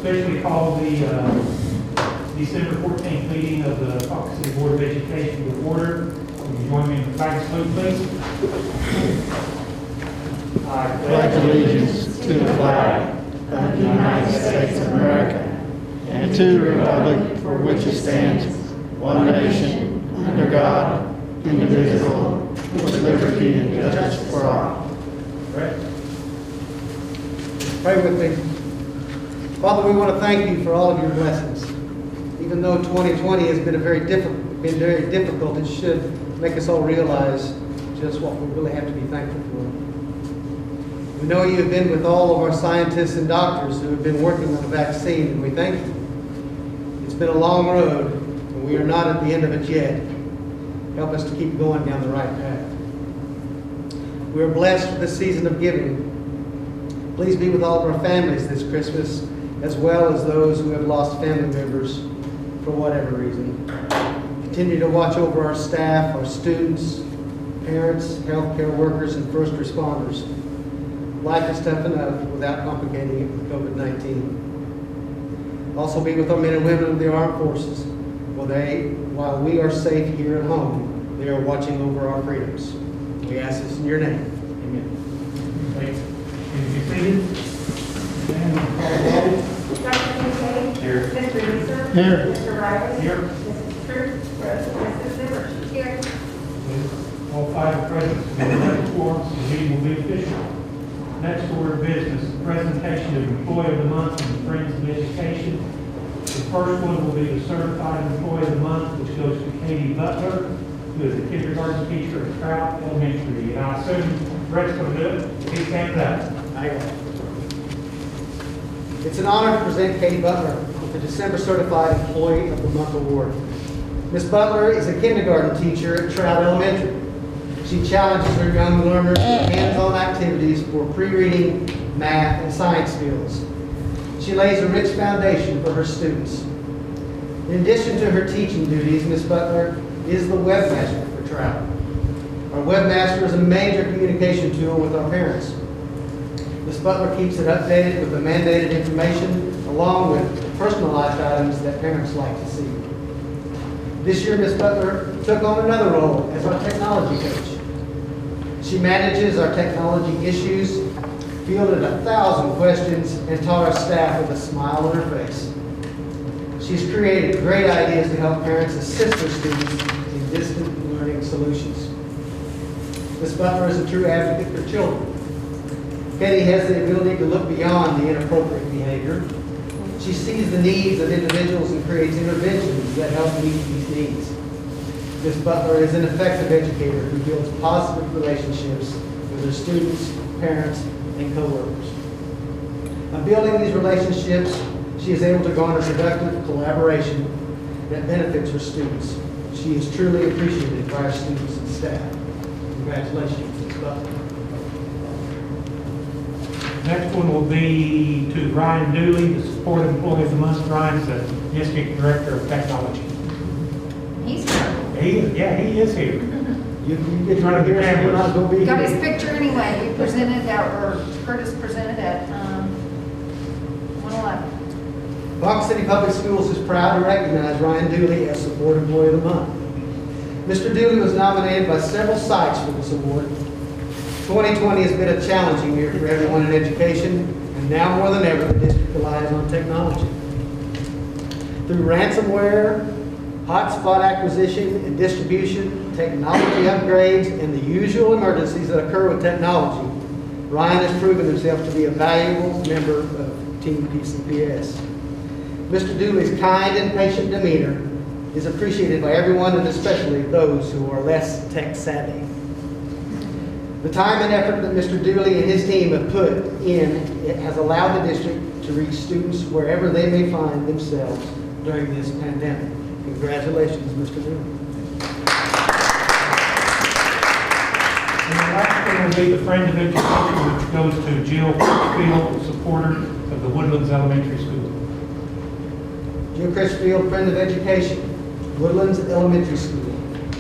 Especially call the December 14th meeting of the Ponca City Board of Education to order. Will you join me in the flag salute, please? I pledge allegiance to the flag of the United States of America and to the republic for which it stands, one nation, under God, indivisible, with liberty and justice for all. Right. Pray with me. Father, we want to thank you for all of your blessings. Even though 2020 has been very difficult, it should make us all realize just what we really have to be thankful for. We know you have been with all of our scientists and doctors who have been working on a vaccine, and we thank you. It's been a long road, and we are not at the end of it yet. Help us to keep going down the right path. We are blessed with this season of giving. Please be with all of our families this Christmas, as well as those who have lost family members for whatever reason. Continue to watch over our staff, our students, parents, healthcare workers, and first responders. Life is tough enough without complicating it with COVID-19. Also be with our men and women of the armed forces. While we are safe here at home, they are watching over our freedoms. We ask this in your name. Amen. Thanks. Can you be seated? And call the roll. Dr. Kincaid? Here. Mr. Reeser? Here. Mr. Riley? Here. Mrs. True? Present. Mrs. Zimmer? Here. All five are present. The meeting will be official. Next order of business, presentation of Employee of the Month from the Friends of Education. The first one will be the Certified Employee of the Month, which goes to Katie Butler, who is a kindergarten teacher at Trout Elementary. And I assume Brett's going to do it. He stands up. It's an honor to present Katie Butler with the December Certified Employee of the Month Award. Ms. Butler is a kindergarten teacher at Trout Elementary. She challenges her young learners with hands-on activities for pre-reading, math, and science skills. She lays a rich foundation for her students. In addition to her teaching duties, Ms. Butler is the webmaster for Trout. Our webmaster is a major communication tool with our parents. Ms. Butler keeps it updated with the mandated information along with personalized items that parents like to see. This year, Ms. Butler took on another role as our technology coach. She manages our technology issues, fielded 1,000 questions, and taught our staff with a smile on her face. She's created great ideas to help parents assist their students in distant learning solutions. Ms. Butler is a true advocate for children. Katie has the ability to look beyond the inappropriate behavior. She sees the needs of individuals and creates interventions that help meet these needs. Ms. Butler is an effective educator who builds positive relationships with her students, parents, and co-workers. By building these relationships, she is able to garner productive collaboration that benefits her students. She is truly appreciated by our students and staff. Congratulations, Ms. Butler. Next one will be to Ryan Dooley, the Support Employee of the Month. Ryan's the District Director of Technology. He's here. He is here. You get to run the camera. You're not going to be Got here. his picture anyway. We presented or Curtis presented at 111. Ponca City Public Schools is proud to recognize Ryan Dooley as Support Employee of the Month. Mr. Dooley was nominated by several sites for this award. 2020 has been a challenging year for everyone in education, and now more than ever, the district relies on technology. Through ransomware, hotspot acquisition and distribution, technology upgrades, and the usual emergencies that occur with technology, Ryan has proven himself to be a valuable member of Team PCPS. Mr. Dooley's kind and patient demeanor is appreciated by everyone, and especially those who are less tech savvy. The time and effort that Mr. Dooley and his team have put in has allowed the district to reach students wherever they may find themselves during this pandemic. Congratulations, Mr. Dooley. And the last one will be the Friend of Education, which goes to Jill Critchfield, supporter of the Woodlands Elementary School. Jill Critchfield, Friend of Education, Woodlands Elementary School,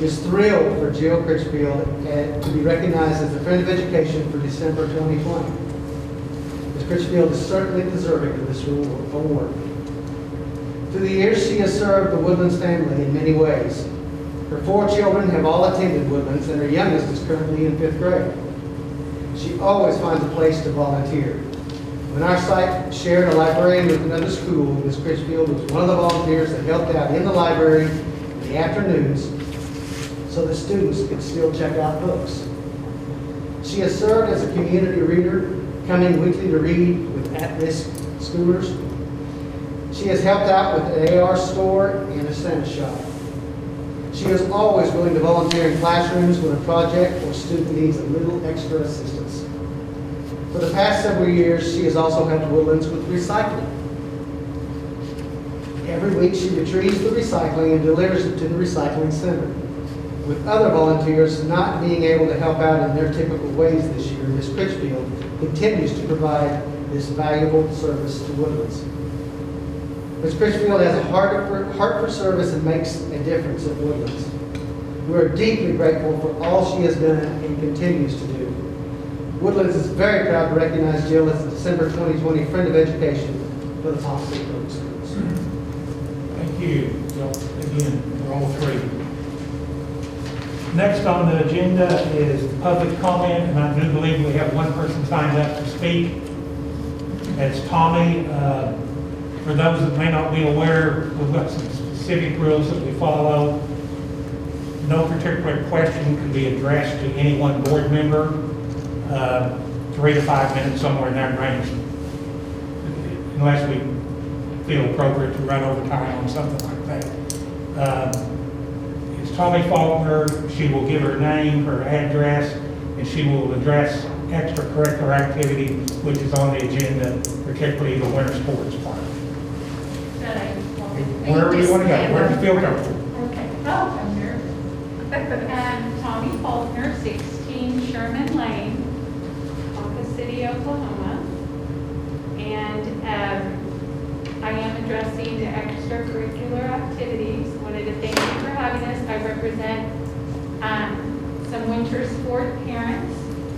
is thrilled for Jill Critchfield to be recognized as the Friend of Education for December 2020. Ms. Critchfield is certainly deserving of this award. Through the years, she has served the Woodlands family in many ways. Her 4 children have all attended Woodlands, and her youngest is currently in 5th grade. She always finds a place to volunteer. When our site shared a librarian with another school, Ms. Critchfield was one of the volunteers that helped out in the library in the afternoons so the students could still check out books. She has served as a community reader, coming weekly to read with at-risk schoolers. She has helped out with an AR store and a Santa shop. She is always willing to volunteer in classrooms when a project or student needs a little extra assistance. For the past several years, she has also helped Woodlands with recycling. Every week, she retrieves the recycling and delivers it to the recycling center. With other volunteers not being able to help out in their typical ways this year, Ms. Critchfield continues to provide this valuable service to Woodlands. Ms. Critchfield has a heart for service and makes a difference at Woodlands. We are deeply grateful for all she has done and continues to do. Woodlands is very proud to recognize Jill as the December 2020 Friend of Education for the top 6 public schools. Thank you, Jill, again, for all 3. Next on the agenda is public comment, and I do believe we have one person signed up to speak. That's Tommy. For those that may not be aware, we've got some specific rules that we follow. No particular question can be addressed to any one board member. 3 to 5 minutes, somewhere in that range, unless we feel appropriate to run over time on something like that. It's Tommy Faulkner. She will give her name, her address, and she will address extracurricular activity, which is on the agenda, particularly the winter sports part. Wherever you want to go, wherever you feel comfortable. Okay. Oh, I'm nervous. Tommy Faulkner, 16 Sherman Lane, Ponca City, Oklahoma. And I am addressing the extracurricular activities. Wanted to thank you for having us. I represent some winter sport parents.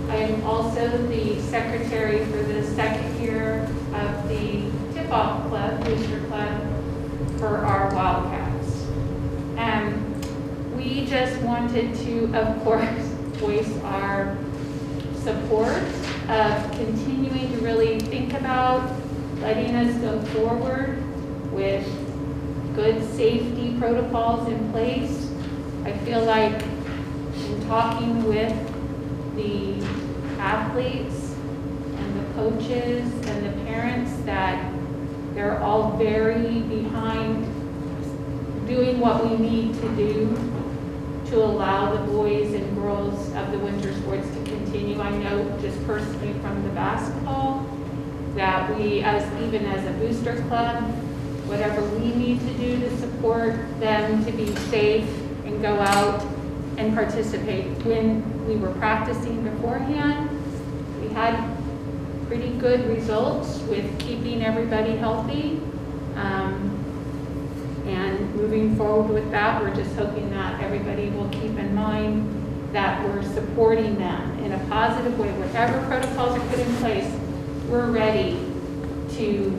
I am also the secretary for the 2nd year of the tip-off club, booster club, for our Wildcats. We just wanted to, of course, voice our support of continuing to really think about letting us go forward with good safety protocols in place. I feel like in talking with the athletes and the coaches and the parents that they're all very behind doing what we need to do to allow the boys and girls of the winter sports to continue. I know just personally from the basketball that we, even as a booster club, whatever we need to do to support them to be safe and go out and participate. When we were practicing beforehand, we had pretty good results with keeping everybody healthy. And moving forward with that, we're just hoping that everybody will keep in mind that we're supporting them in a positive way. Whatever protocols are put in place, we're ready to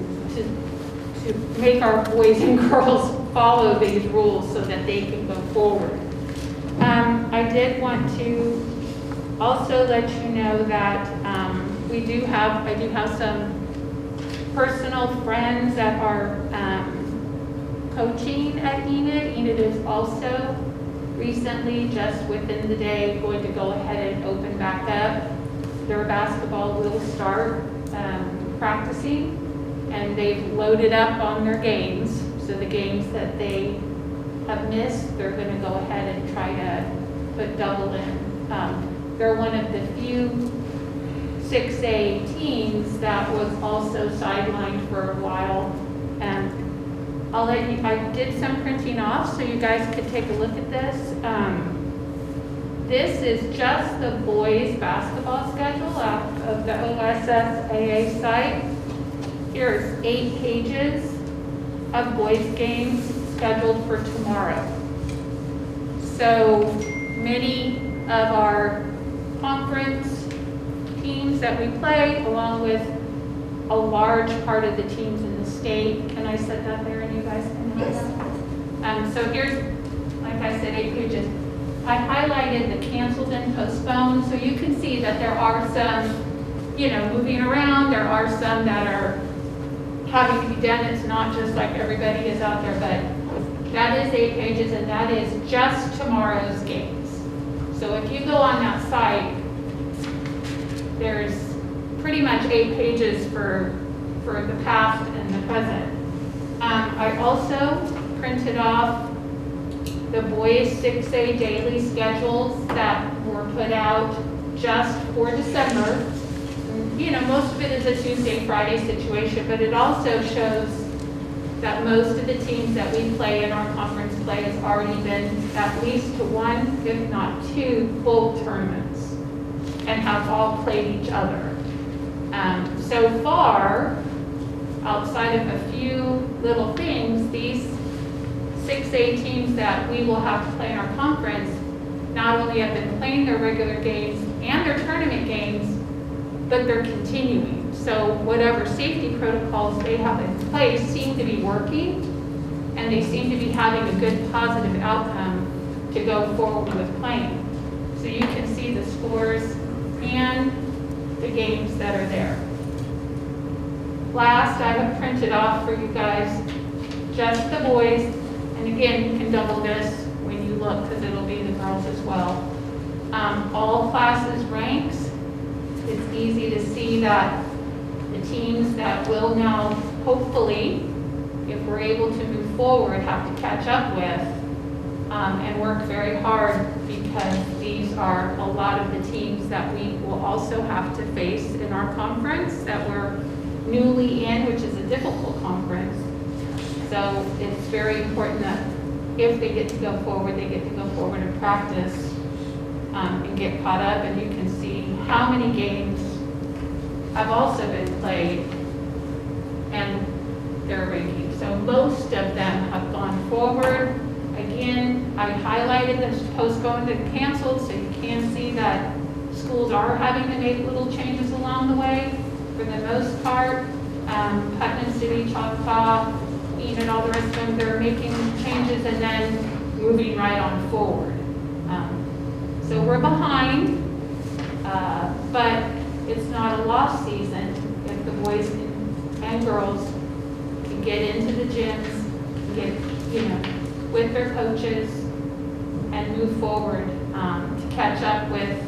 make our boys and girls follow these rules so that they can go forward. I did want to also let you know that I do have some personal friends that are coaching at Enid. Enid is also recently, just within the day, going to go ahead and open back up. Their basketball will start practicing, and they've loaded up on their games. So the games that they have missed, they're going to go ahead and try to put double in. They're one of the few 6A teams that was also sidelined for a while. I did some printing off so you guys could take a look at this. This is just the boys basketball schedule of the OSSAA site. Here's 8 pages of boys games scheduled for tomorrow. So many of our conference teams that we play, along with a large part of the teams in the state. Can I set that there and you guys can have that? So here's, like I said, 8 pages. I highlighted the canceled and postponed, so you can see that there are some, moving around. There are some that are having to be done. It's not just like everybody is out there, but that is 8 pages, and that is just tomorrow's games. So if you go on that site, there's pretty much 8 pages for the past and the present. I also printed off the boys' 6A daily schedules that were put out just for December. Most of it is a Tuesday, Friday situation, but it also shows that most of the teams that we play in our conference play has already been at least to 1, if not 2, full tournaments and have all played each other. So far, outside of a few little things, these 6A teams that we will have to play in our conference not only have been playing their regular games and their tournament games, but they're continuing. So whatever safety protocols they have in place seem to be working, and they seem to be having a good positive outcome to go forward with playing. So you can see the scores and the games that are there. Last, I have printed off for you guys just the boys, and again, you can double this when you look because it'll be the girls as well. All classes ranks. It's easy to see that the teams that will now, hopefully, if we're able to move forward, have to catch up with and work very hard, because these are a lot of the teams that we will also have to face in our conference that we're newly in, which is a difficult conference. So it's very important that if they get to go forward, they get to go forward and practice and get caught up, and you can see how many games have also been played and their ranking. So most of them have gone forward. Again, I highlighted the postponed and canceled, so you can see that schools are having to make little changes along the way. For the most part, Putnam City, Choctaw, Enid, all the rest of them, they're making changes and then moving right on forward. So we're behind, but it's not a lost season if the boys and girls can get into the gyms, get, with their coaches and move forward to catch up with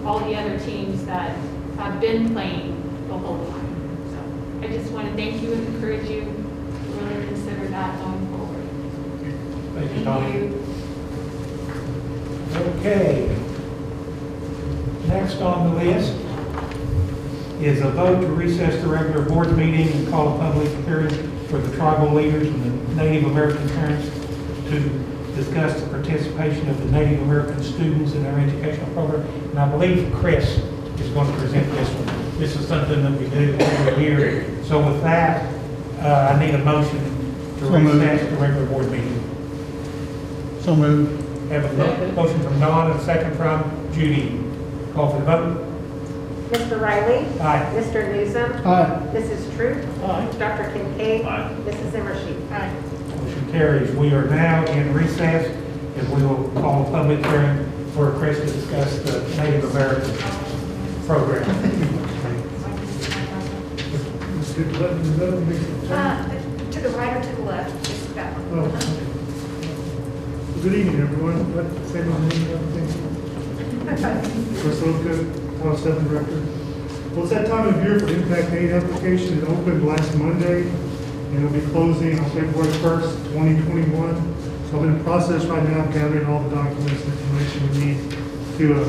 all the other teams that have been playing the whole time. So I just want to thank you and encourage you to really consider that going forward. Thank you, Tony. Okay. Next on the list is a vote to recess the regular board meeting and call a public hearing for the tribal leaders and the Native American parents to discuss the participation of the Native American students in our educational program. And I believe Chris is going to present this one. This is something that we do every year. So with that, I need a motion to recess the regular board meeting. So moved. Have a motion from Don and a second from Judy. Call for the vote. Mr. Riley? Aye. Mr. Newsom? Aye. Mrs. Troop? Aye. Dr. Kincaid? Aye. Mrs. Zimmershed? Aye. Motion carries. We are now in recess, and we will call a public hearing for Chris to discuss the Native American program. To the right or to the left, just that one. Oh, okay. Good evening, everyone. What, say my name, everything? Chris Oka, Title 7 Director. Well, it's that time of year for the Impact Aid application. It opened last Monday, and it'll be closing on February 1st, 2021. So I'm in the process right now of gathering all the documents and information we need to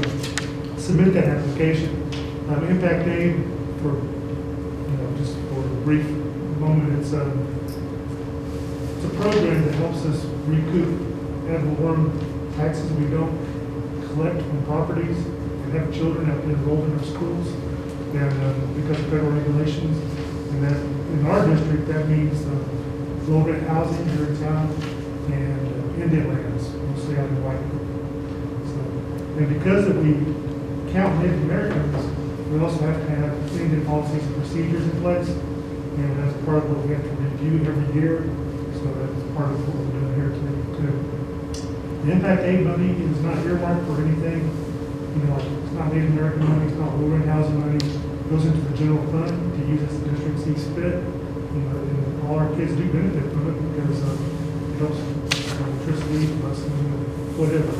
submit that application. Impact Aid, for just for a brief moment, it's a program that helps us recoup ad valorem taxes we don't collect from properties and have children that have been enrolled in our schools, and because of federal regulations. And that in our district, that means low rent housing here in town and Indian lands, mostly out in White. So, and because that we count Native Americans We also have to have clean policies and procedures in place, and that's part of what we have to review every year, so that's part of what we're doing here today, too. The impact aid money is not earmarked for anything, it's not Native American money, it's not low-rent housing money, it goes into the general fund to use as the district sees fit, and all our kids do benefit from it because it helps electricity, busing, whatever,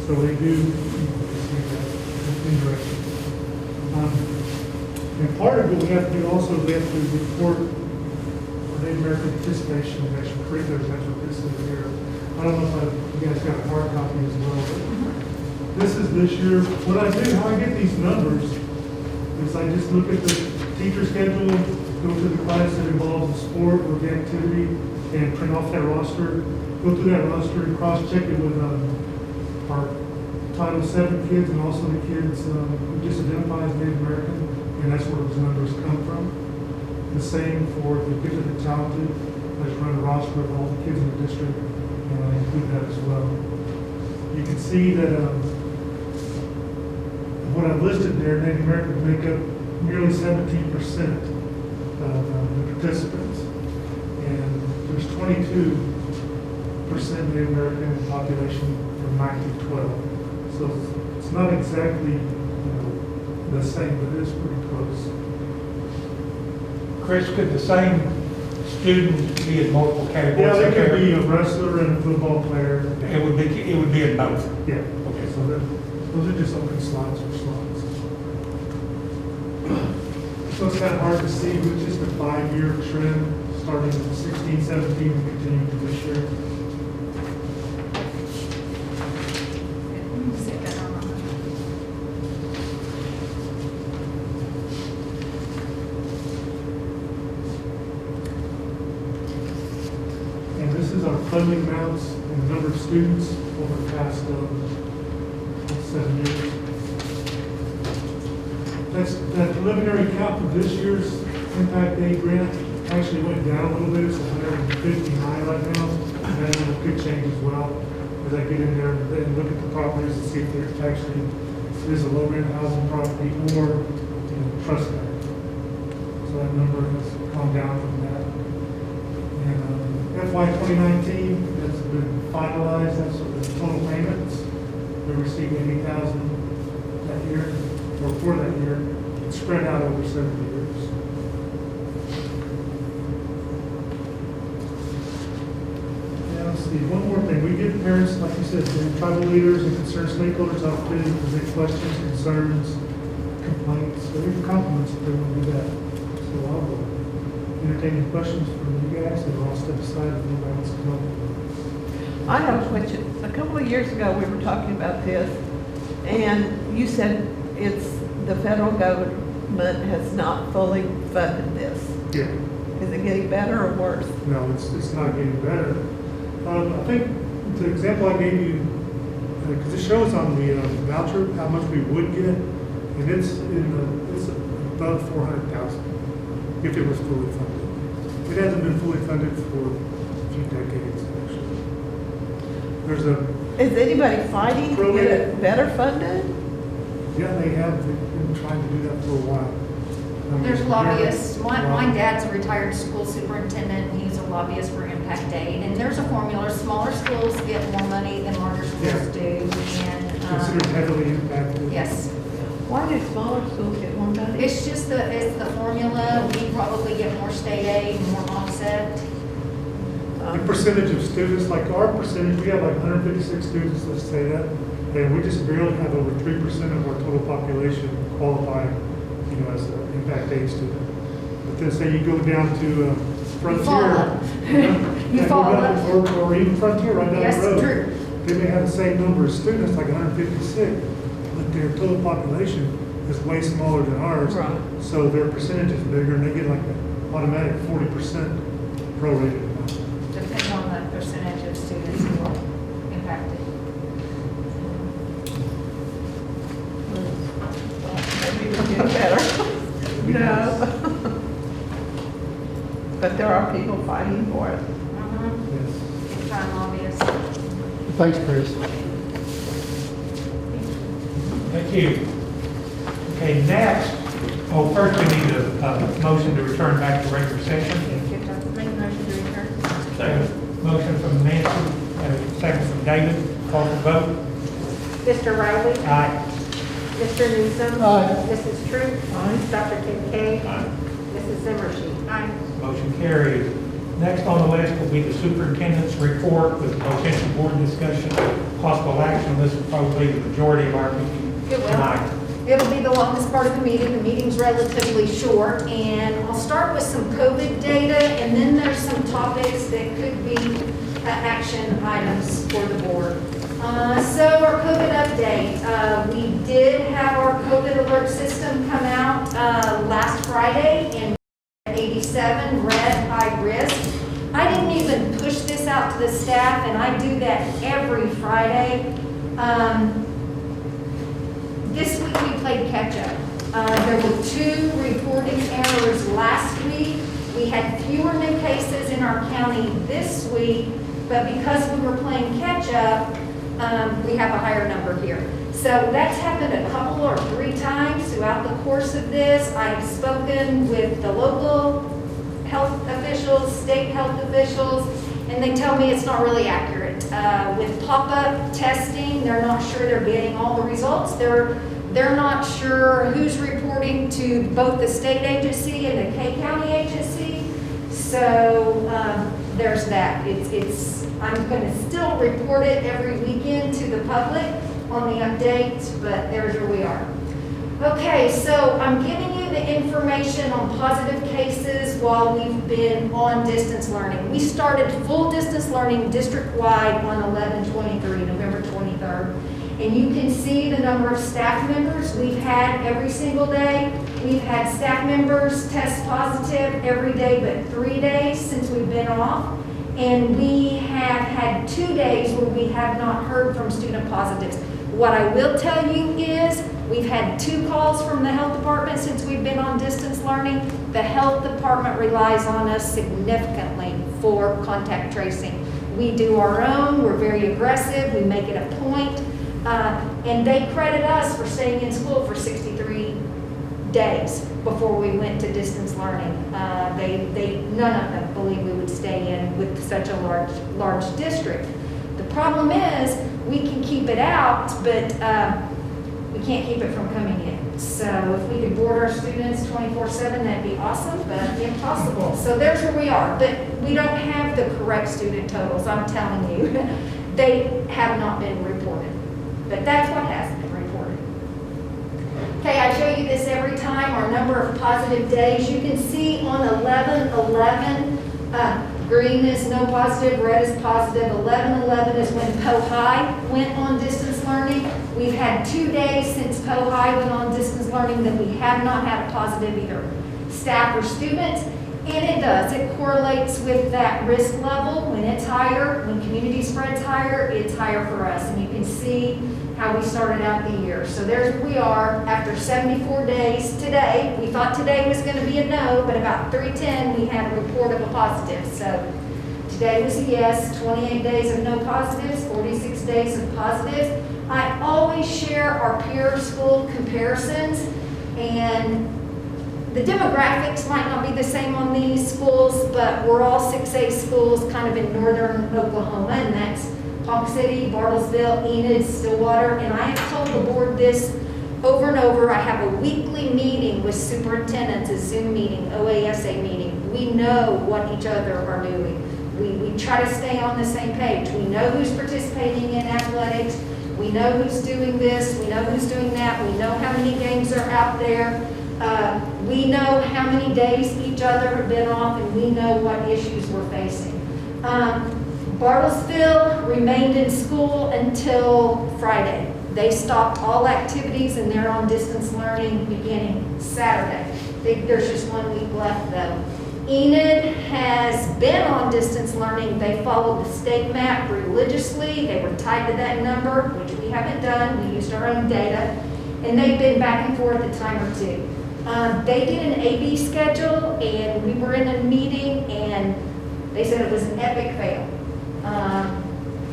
so they do, receive that indirectly. And part of what we have to do also, we have to report our Native American participation in extracurriculars, that's what this is here. I don't know if you guys got a hard copy as well, but this is this year. What I do, how I get these numbers, is I just look at the teacher schedule, go to the class that involves the sport or the activity, and print off that roster, go through that roster and cross-check it with our Title VII kids and also the kids who just identify as Native American, and that's where those numbers come from. The same for the gifted and talented. I just run a roster of all the kids in the district, and I include that as well. You can see that what I've listed there, Native Americans make up nearly 17% of the participants, and there's 22% Native American population from 9 to 12. So it's not exactly the same, but it is pretty close. Chris, could the same student be in multiple categories? Yeah, they could be a wrestler and a football player. It would be in both. Yeah, okay, so those are just open slots or slots. So it's kind of hard to see, but it's just a 5-year trend, starting in 16, 17, and continuing to this year. And this is our funding amounts and the number of students over the past 7 years. That preliminary count for this year's impact aid grant actually went down a little bit. It's 159 right now. And that number could change as well as I get in there and look at the properties and see if there actually is a low rent housing property or trust that. So that number has gone down from that. And FY 2019 has been finalized. That's the total payments. We received 80,000 that year, or for that year. It's spread out over 7 years. Yeah, let's see. One more thing. We get parents, like you said, tribal leaders and concerned stakeholders opportunity to present questions, concerns, complaints, or even compliments if they want to do that. So I'll go entertain any questions from you guys, and I'll step aside if anybody wants to come up. I have a question. A couple of years ago, we were talking about this, and you said the federal government has not fully funded this. Yeah. Is it getting better or worse? No, it's not getting better. I think the example I gave you, because it shows on the voucher how much we would get, and it's above 400,000 if it was fully funded. It hasn't been fully funded for a few decades, actually. Is anybody fighting to get it better funded? Yeah, they have been trying to do that for a while. There's lobbyists. My dad's a retired school superintendent, and he's a lobbyist for Impact Day. And there's a formula, smaller schools get more money than larger schools do. And, Considered heavily impacted. yes. Why do smaller schools get more money? It's just it's the formula. We probably get more state aid, more offset. The percentage of students, like our percentage, we have like 156 students, let's say that, and we just barely have over 3% of our total population qualify, as an impact aid student. But then say you go down to Frontier, You fall up. or even Frontier right down Yes, the road. true. They may have the same number of students, like 156, but their total population is way smaller than ours. Right. So their percentage is bigger, and they get like an automatic 40% prorated amount. Depends on the percentage of students who are impacted. Maybe we're getting better. No. But there are people fighting for it. Yes. Big time lobbyists. Thanks, Chris. Thank you. Okay, next, Oh, first we need a motion to return back to regular session. Make a motion to return. Second. Motion from Nancy, and a second from David. Call for vote. Mr. Riley? Aye. Mr. Newsom? Aye. Mrs. Troop? Aye. Dr. Kincaid? Aye. Mrs. Zimmershed? Aye. Motion carries. Next on the list will be the superintendent's report with potential board discussion, possible action. This will probably be the majority of our meeting It will. tonight. It'll be the longest part of the meeting. The meeting's relatively short, and I'll start with some COVID data, and then there's some topics that could be action items for the board. So our COVID update, we did have our COVID alert system come out last Friday, and 87, red, high risk. I didn't even push this out to the staff, and I do that every Friday. This week we played catch up. There were 2 reporting errors last week. We had fewer new cases in our county this week, but because we were playing catch up, we have a higher number here. So that's happened a couple or 3 times throughout the course of this. I've spoken with the local health officials, state health officials, and they tell me it's not really accurate. With pop-up testing, they're not sure they're getting all the results. They're not sure who's reporting to both the state agency and the K County agency. So there's that. I'm going to still report it every weekend to the public on the updates, but there's where we are. Okay, so I'm giving you the information on positive cases while we've been on distance learning. We started full distance learning district-wide on 11/23, November 23rd. And you can see the number of staff members we've had every single day. We've had staff members test positive every day but 3 days since we've been off. And we have had 2 days where we have not heard from student positives. What I will tell you is we've had 2 calls from the health department since we've been on distance learning. The health department relies on us significantly for contact tracing. We do our own, we're very aggressive, we make it a point, and they credit us for staying in school for 63 days before we went to distance learning. None of them believe we would stay in with such a large district. The problem is we can keep it out, but we can't keep it from coming in. So if we could board our students 24/7, that'd be awesome, but impossible. So there's where we are, but we don't have the correct student totals, I'm telling you. They have not been reported, but that's what has been reported. Okay, I show you this every time, our number of positive days. You can see on 11/11, green is no positive, red is positive. 11/11 is when Po-High went on distance learning. We've had 2 days since Po-High went on distance learning that we have not had a positive either staff or students. And it does, it correlates with that risk level. When it's higher, when community spread's higher, it's higher for us. And you can see how we started out the year. So there's where we are after 74 days today. We thought today was going to be a no, but about 3:10 we had a report of a positive. So today was a yes, 28 days of no positives, 46 days of positives. I always share our peer school comparisons, and the demographics might not be the same on these schools, but we're all 6A schools kind of in northern Oklahoma, and that's Ponca City, Bartlesville, Enid, Stillwater, and I have told the board this over and over. I have a weekly meeting with superintendents, a Zoom meeting, OASA meeting. We know what each other are doing. We try to stay on the same page. We know who's participating in athletics. We know who's doing this. We know who's doing that. We know how many games are out there. We know how many days each other have been off, and we know what issues we're facing. Bartlesville remained in school until Friday. They stopped all activities and they're on distance learning beginning Saturday. There's just 1 week left though. Enid has been on distance learning. They followed the state map religiously. They were tied to that number, which we haven't done. We used our own data. And they've been back and forth a time or two. They did an AB schedule, and we were in a meeting, and they said it was an epic fail.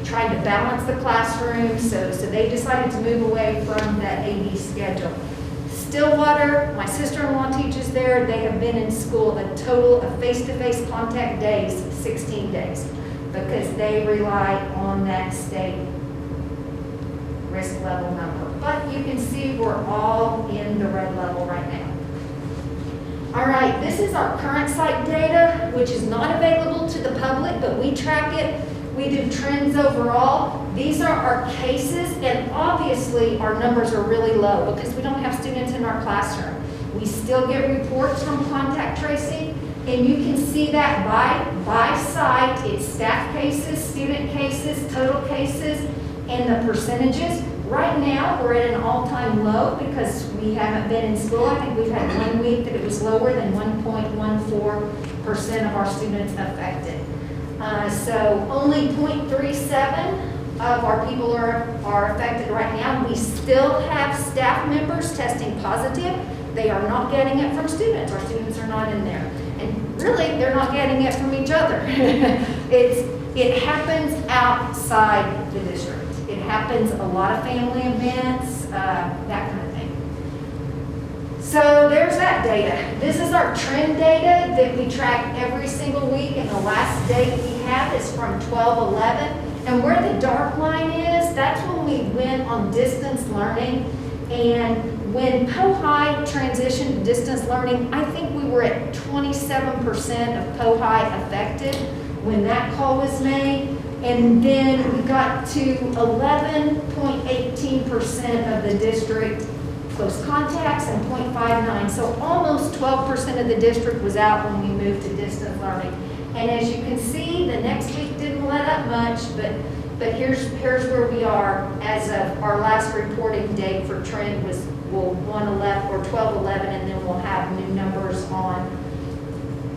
Trying to balance the classroom, so they decided to move away from that AB schedule. Stillwater, my sister-in-law teaches there, they have been in school a total of face-to-face contact days, 16 days, because they rely on that state risk level number. But you can see we're all in the red level right now. All right, this is our current site data, which is not available to the public, but we track it. We do trends overall. These are our cases, and obviously our numbers are really low because we don't have students in our classroom. We still get reports from contact tracing, and you can see that by site. It's staff cases, student cases, total cases, and the percentages. Right now, we're at an all-time low because we haven't been in school. I think we've had 1 week that it was lower than 1.14% of our students affected. So only 0.37 of our people are affected right now. We still have staff members testing positive. They are not getting it from students. Our students are not in there. And really, they're not getting it from each other. It happens outside the district. It happens a lot of family events, that kind of thing. So there's that data. This is our trend data that we track every single week, and the last date we have is from 12/11. And where the dark line is, that's when we went on distance learning. And when POHI transitioned to distance learning, I think we were at 27% of POHI affected when that call was made. And then we got to 11.18% of the district close contacts and 0.59. So almost 12% of the district was out when we moved to distance learning. And as you can see, the next week didn't let up much, but here's where we are as of our last reporting date for trend was 1/11 or 12/11, and then we'll have new numbers on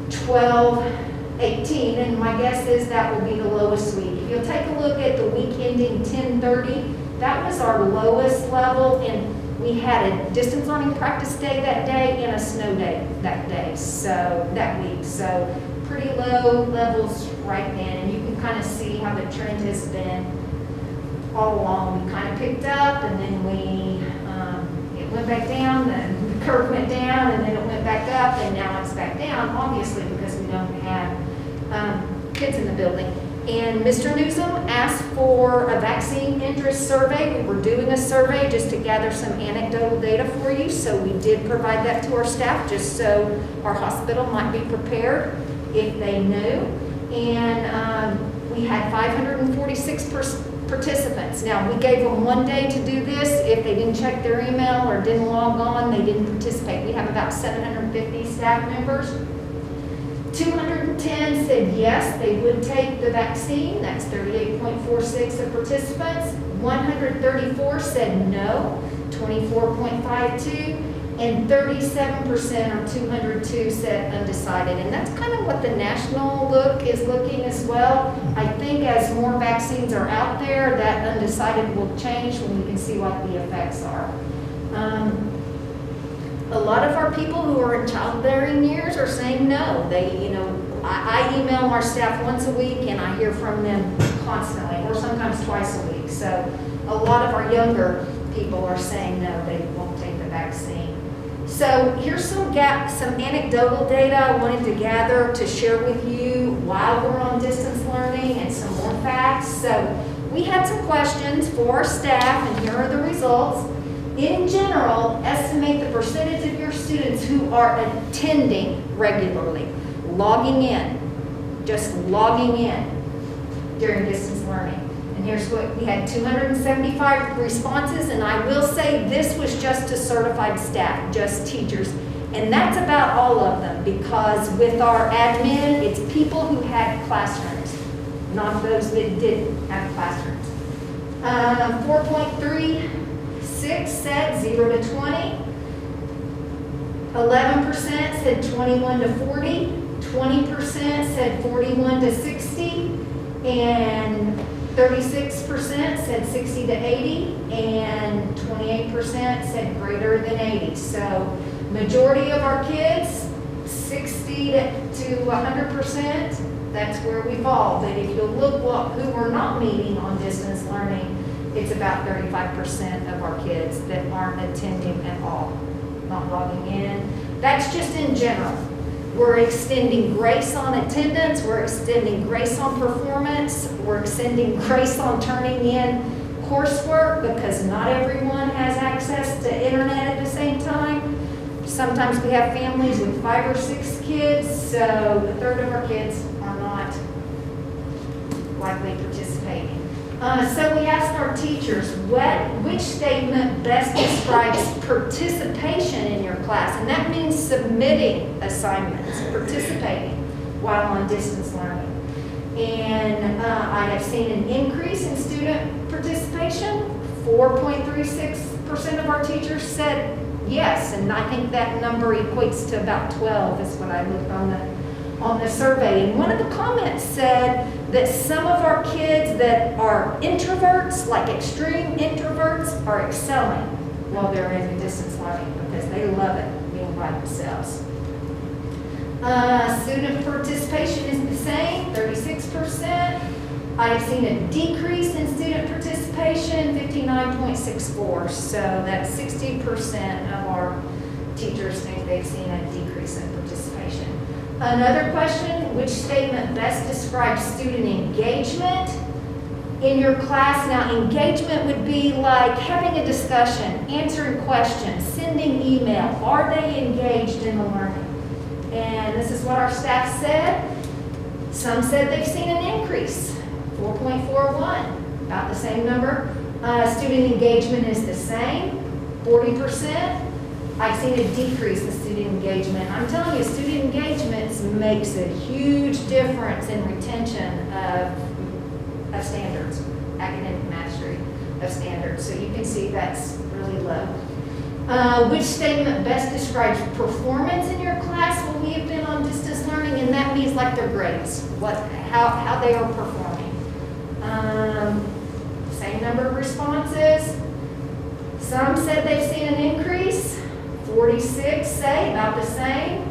12/18, and my guess is that will be the lowest week. If you'll take a look at the week ending 10/30, that was our lowest level, and we had a distance learning practice day that day and a snow day that day, so that week. So pretty low levels right then, and you can kind of see how the trend has been all along. We kind of picked up, and then it went back down, then the curve went down, and then it went back up, and now it's back down, obviously because we don't have kids in the building. And Mr. Newsom asked for a vaccine interest survey. We were doing a survey just to gather some anecdotal data for you, so we did provide that to our staff just so our hospital might be prepared if they knew. And we had 546 participants. Now, we gave them 1 day to do this. If they didn't check their email or didn't log on, they didn't participate. We have about 750 staff members. 210 said yes, they would take the vaccine. That's 38.46 of participants. 134 said no, 24.52. And 37% or 202 said undecided. And that's kind of what the national look is looking as well. I think as more vaccines are out there, that undecided will change when we can see what the effects are. A lot of our people who are in childbearing years are saying no. I email our staff once a week and I hear from them constantly, or sometimes twice a week. So a lot of our younger people are saying no, they won't take the vaccine. So here's some anecdotal data I wanted to gather to share with you while we're on distance learning, and some more facts. So we had some questions for our staff, and here are the results. In general, estimate the percentage of your students who are attending regularly, logging in, just logging in during distance learning. And here's what we had: 275 responses, and I will say this was just to certified staff, just teachers. And that's about all of them, because with our admin, it's people who had classrooms, not those that didn't have classrooms. 4.36 said 0 to 20. 11% said 21 to 40. 20% said 41 to 60. And 36% said 60 to 80. And 28% said greater than 80. So majority of our kids, 60 to 100%, that's where we fall. But if you look who we're not meeting on distance learning, it's about 35% of our kids that aren't attending at all. not logging in. That's just in general. We're extending grace on attendance, we're extending grace on performance, we're extending grace on turning in coursework because not everyone has access to internet at the same time. Sometimes we have families with 5 or 6 kids, so a third of our kids are not likely participating. So we asked our teachers, which statement best describes participation in your class? And that means submitting assignments, participating while on distance learning. And I have seen an increase in student participation. 4.36% of our teachers said yes, and I think that number equates to about 12 is what I looked on the survey. And one of the comments said that some of our kids that are introverts, like extreme introverts, are excelling while they're in distance learning because they love it being by themselves. Student participation is the same, 36%. I've seen a decrease in student participation, 59.64. So that's 60% of our teachers think they've seen a decrease in participation. Another question, which statement best describes student engagement in your class? Now, engagement would be like having a discussion, answering questions, sending email. Are they engaged in the learning? And this is what our staff said. Some said they've seen an increase, 4.41, about the same number. Student engagement is the same, 40%. I've seen a decrease in student engagement. I'm telling you, student engagement makes a huge difference in retention of standards, academic mastery of standards. So you can see that's really low. Which statement best describes performance in your class? Well, we have been on distance learning, and that means like their grades, how they are performing. Same number of responses. Some said they've seen an increase. 46 say about the same,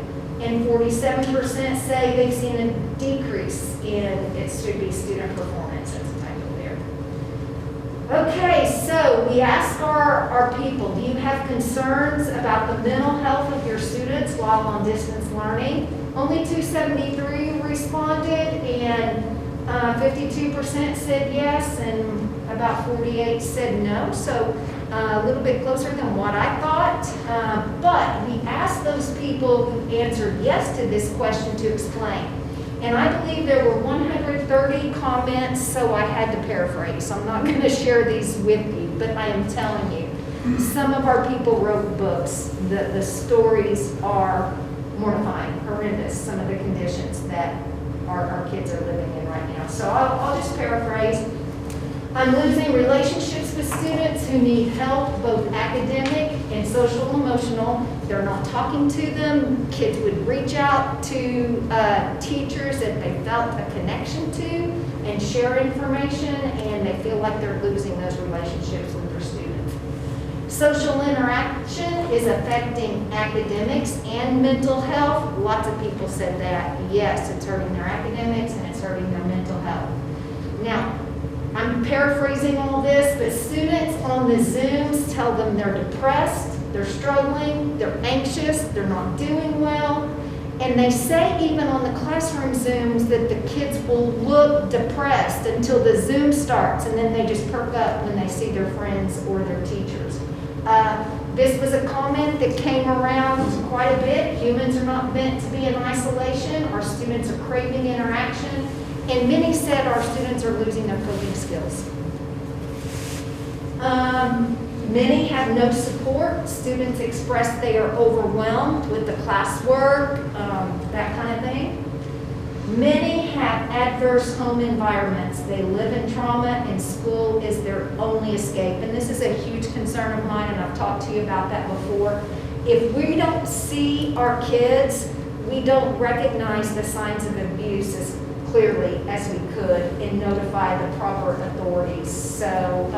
and 47% say they've seen a decrease in it should be student performance. That's the title there. Okay, so we asked our people, do you have concerns about the mental health of your students while on distance learning? Only 273 responded, and 52% said yes, and about 48 said no. So a little bit closer than what I thought. But we asked those people who answered yes to this question to explain. And I believe there were 130 comments, so I had to paraphrase. So I'm not going to share these with you, but I am telling you, some of our people wrote books. The stories are mortifying, horrendous, some of the conditions that our kids are living in right now. So I'll just paraphrase. I'm losing relationships with students who need help, both academic and social and emotional. They're not talking to them. Kids would reach out to teachers that they felt a connection to and share information, and they feel like they're losing those relationships with their students. Social interaction is affecting academics and mental health. Lots of people said that. Yes, it's hurting their academics and it's hurting their mental health. Now, I'm paraphrasing all this, but students on the Zooms tell them they're depressed, they're struggling, they're anxious, they're not doing well. And they say even on the classroom Zooms that the kids will look depressed until the Zoom starts, and then they just perk up when they see their friends or their teachers. This was a comment that came around quite a bit. Humans are not meant to be in isolation. Our students are craving interaction. And many said our students are losing their coping skills. Many have no support. Students express they are overwhelmed with the classwork, that kind of thing. Many have adverse home environments. They live in trauma and school is their only escape. And this is a huge concern of mine, and I've talked to you about that before. If we don't see our kids, we don't recognize the signs of abuse as clearly as we could and notify the proper authorities. So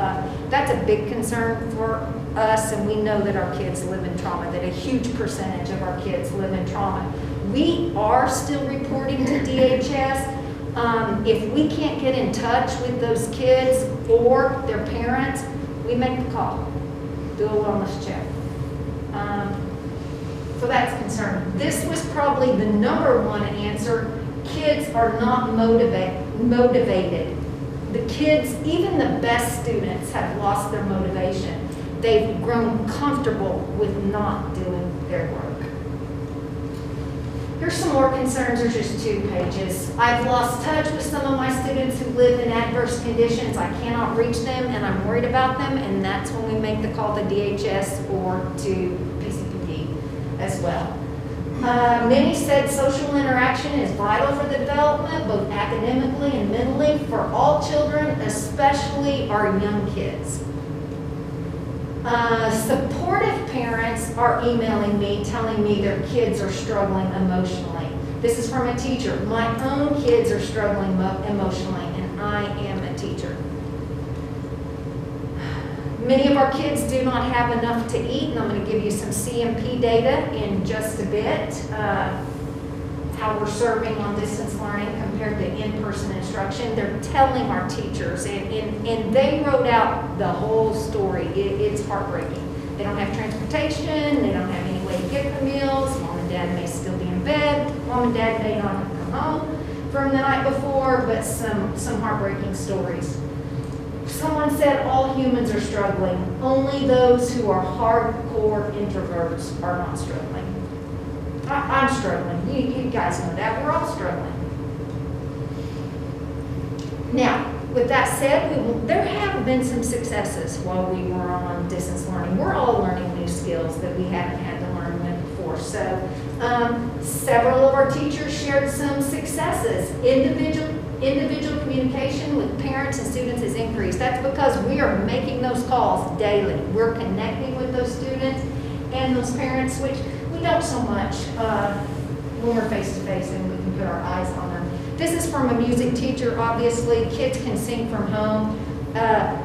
that's a big concern for us, and we know that our kids live in trauma, that a huge percentage of our kids live in trauma. We are still reporting to DHS. If we can't get in touch with those kids or their parents, we make the call, do a wellness check. So that's concerning. This was probably the number one answer. Kids are not motivated. The kids, even the best students, have lost their motivation. They've grown comfortable with not doing their work. Here's some more concerns. There's just 2 pages. I've lost touch with some of my students who live in adverse conditions. I cannot reach them, and I'm worried about them, and that's when we make the call to DHS or to PCPD as well. Many said social interaction is vital for the development, both academically and mentally, for all children, especially our young kids. Supportive parents are emailing me, telling me their kids are struggling emotionally. This is from a teacher. My own kids are struggling emotionally, and I am a teacher. Many of our kids do not have enough to eat, and I'm going to give you some CMP data in just a bit, how we're serving on distance learning compared to in-person instruction. They're telling our teachers, and they wrote out the whole story. It's heartbreaking. They don't have transportation, they don't have any way to get their meals, mom and dad may still be in bed, mom and dad may not have come home from the night before, but some heartbreaking stories. Someone said all humans are struggling. Only those who are hardcore introverts are not struggling. I'm struggling. You guys know that. We're all struggling. Now, with that said, there have been some successes while we were on distance learning. We're all learning new skills that we haven't had to learn before. So, several of our teachers shared some successes. Individual communication with parents and students has increased. That's because we are making those calls daily. We're connecting with those students and those parents, which we don't so much when we're face-to-face and we can put our eyes on them. This is from a music teacher, obviously. Kids can sing from home.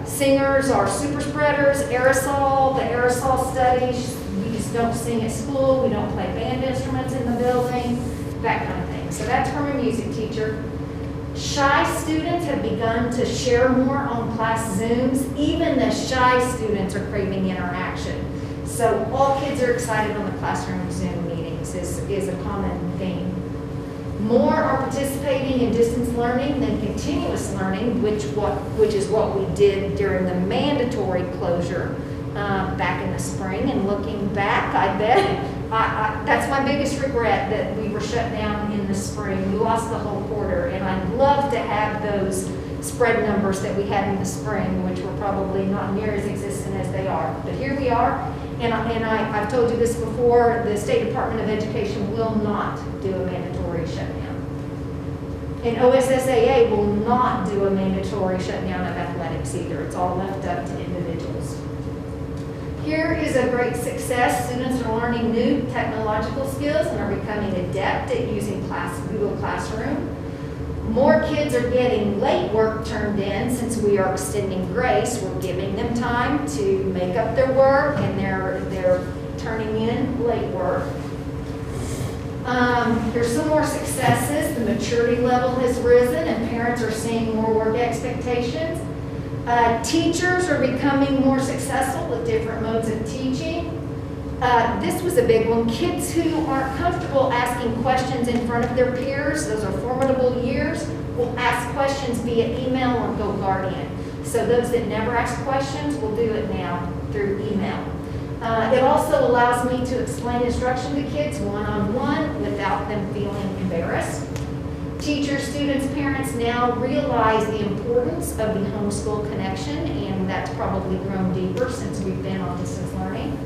Singers are super spreaders, aerosol, the aerosol studies. We just don't sing at school. We don't play band instruments in the building, that kind of thing. So that's from a music teacher. Shy students have begun to share more on class Zooms. Even the shy students are craving interaction. So all kids are excited on the classroom Zoom meetings is a common theme. More are participating in distance learning than continuous learning, which is what we did during the mandatory closure back in the spring. And looking back, I bet that's my biggest regret, that we were shut down in the spring. We lost the whole quarter, and I'd love to have those spread numbers that we had in the spring, which were probably not near as existent as they are. But here we are, and I've told you this before, the State Department of Education will not do a mandatory shutdown. And OSSAA will not do a mandatory shutdown of athletics either. It's all left up to individuals. Here is a great success. Students are learning new technological skills and are becoming adept at using Google Classroom. More kids are getting late work turned in since we are extending grace. We're giving them time to make up their work, and they're turning in late work. Here's some more successes. The maturity level has risen, and parents are seeing more work expectations. Teachers are becoming more successful with different modes of teaching. This was a big one. Kids who aren't comfortable asking questions in front of their peers, those are formidable years, will ask questions via email or GoGuardian. So those that never ask questions will do it now through email. It also allows me to explain instruction to kids one-on-one without them feeling embarrassed. Teachers, students, parents now realize the importance of the homeschool connection, and that's probably grown deeper since we've been on distance learning.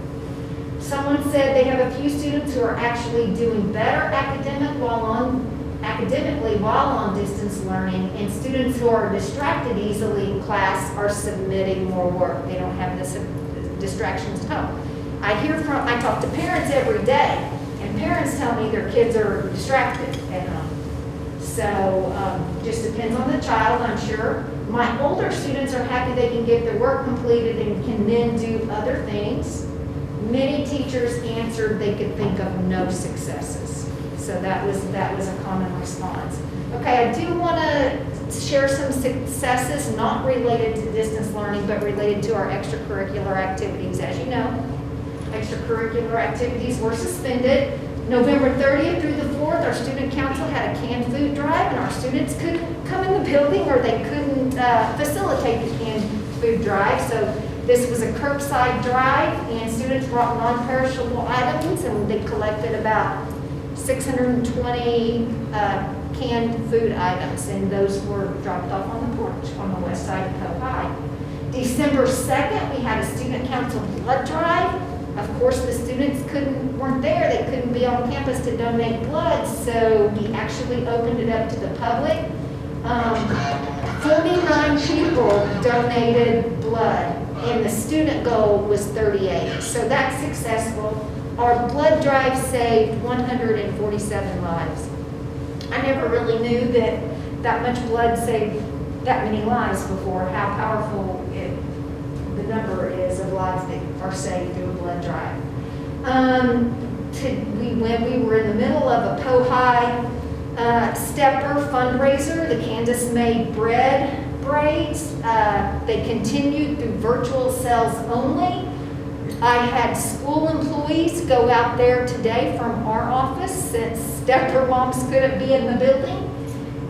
Someone said they have a few students who are actually doing better academically while on distance learning, and students who are distracted easily in class are submitting more work. They don't have the distractions at home. I talk to parents every day, and parents tell me their kids are distracted at home. So just depends on the child, I'm sure. My older students are happy they can get their work completed and can then do other things. Many teachers answered they could think of no successes. So that was a common response. Okay, I do want to share some successes not related to distance learning, but related to our extracurricular activities. As you know, Extracurricular activities were suspended. November 30th through the 4th, our student council had a canned food drive, and our students couldn't come in the building, or they couldn't facilitate the canned food drive. So this was a curbside drive, and students brought non-perishable items, and they collected about 620 canned food items, and those were dropped off on the porch on the west side of Poe High. December 2nd, we had a student council blood drive. Of course, the students weren't there, they couldn't be on campus to donate blood, so we actually opened it up to the public. 49 people donated blood, and the student goal was 38, so that's successful. Our blood drive saved 147 lives. I never really knew that much blood saved that many lives before, how powerful the number is of lives that are saved through a blood drive. When we were in the middle of a Poe High stepper fundraiser, the Candace made bread braids. They continued through virtual sales only. I had school employees go out there today from our office, since stepper moms couldn't be in the building,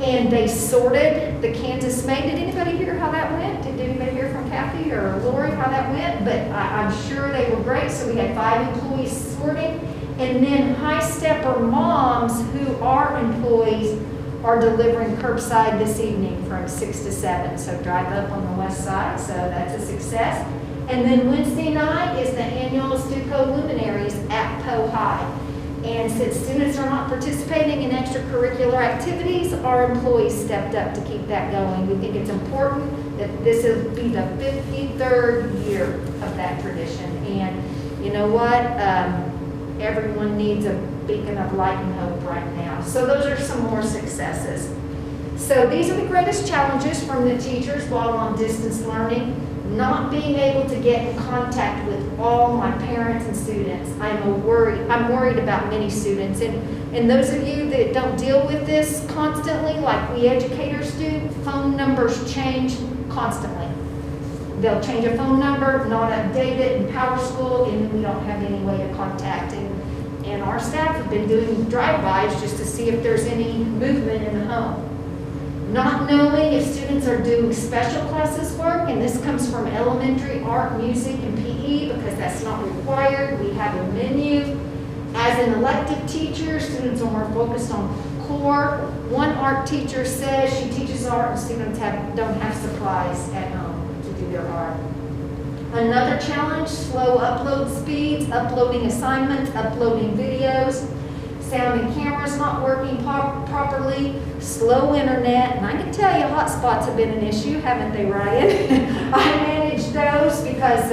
and they sorted the Kansas Made. Did anybody hear how that went? Did anybody hear from Kathy or Lori how that went? But I'm sure they were great. So we had 5 employees sorting, and then high stepper moms who are employees are delivering curbside this evening from 6 to 7. So drive up on the west side, so that's a success. And then Wednesday night is the annual Stuco Luminaries at Poe High. And since students are not participating in extracurricular activities, our employees stepped up to keep that going. We think it's important that this will be the 53rd year of that tradition. And you know what? Everyone needs a beacon of light and hope right now. So those are some more successes. So these are the greatest challenges from the teachers while on distance learning. Not being able to get in contact with all my parents and students. I'm worried about many students. And those of you that don't deal with this constantly, like we educators do, phone numbers change constantly. They'll change a phone number, not update it in PowerSchool, and we don't have any way to contact. And our staff have been doing drive-bys just to see if there's any movement in the home. Not knowing if students are doing special classes work, and this comes from elementary art, music, and PE, because that's not required. We have a menu. As an elective teacher, students are more focused on core. One art teacher says she teaches art and students don't have supplies at home to do their art. Another challenge, slow upload speeds, uploading assignments, uploading videos. Sound and cameras not working properly, slow internet, and I can tell you hotspots have been an issue, haven't they, Ryan? I managed those because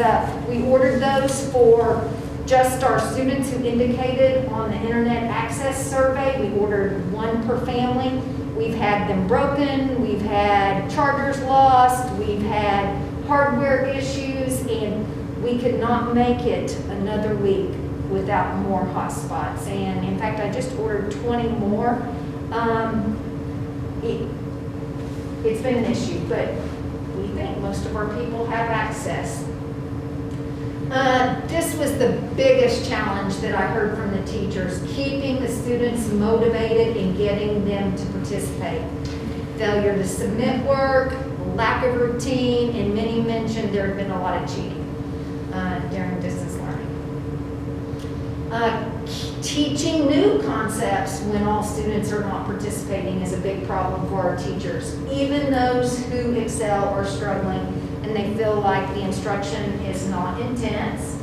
we ordered those for just our students who indicated on the internet access survey. We ordered 1 per family. We've had them broken, we've had chargers lost, we've had hardware issues, and we could not make it another week without more hotspots. And in fact, I just ordered 20 more. It's been an issue, but we think most of our people have access. This was the biggest challenge that I heard from the teachers, keeping the students motivated and getting them to participate. Failure to submit work, lack of routine, and many mentioned there had been a lot of cheating during distance learning. Teaching new concepts when all students are not participating is a big problem for our teachers. Even those who excel are struggling and they feel like the instruction is not intense.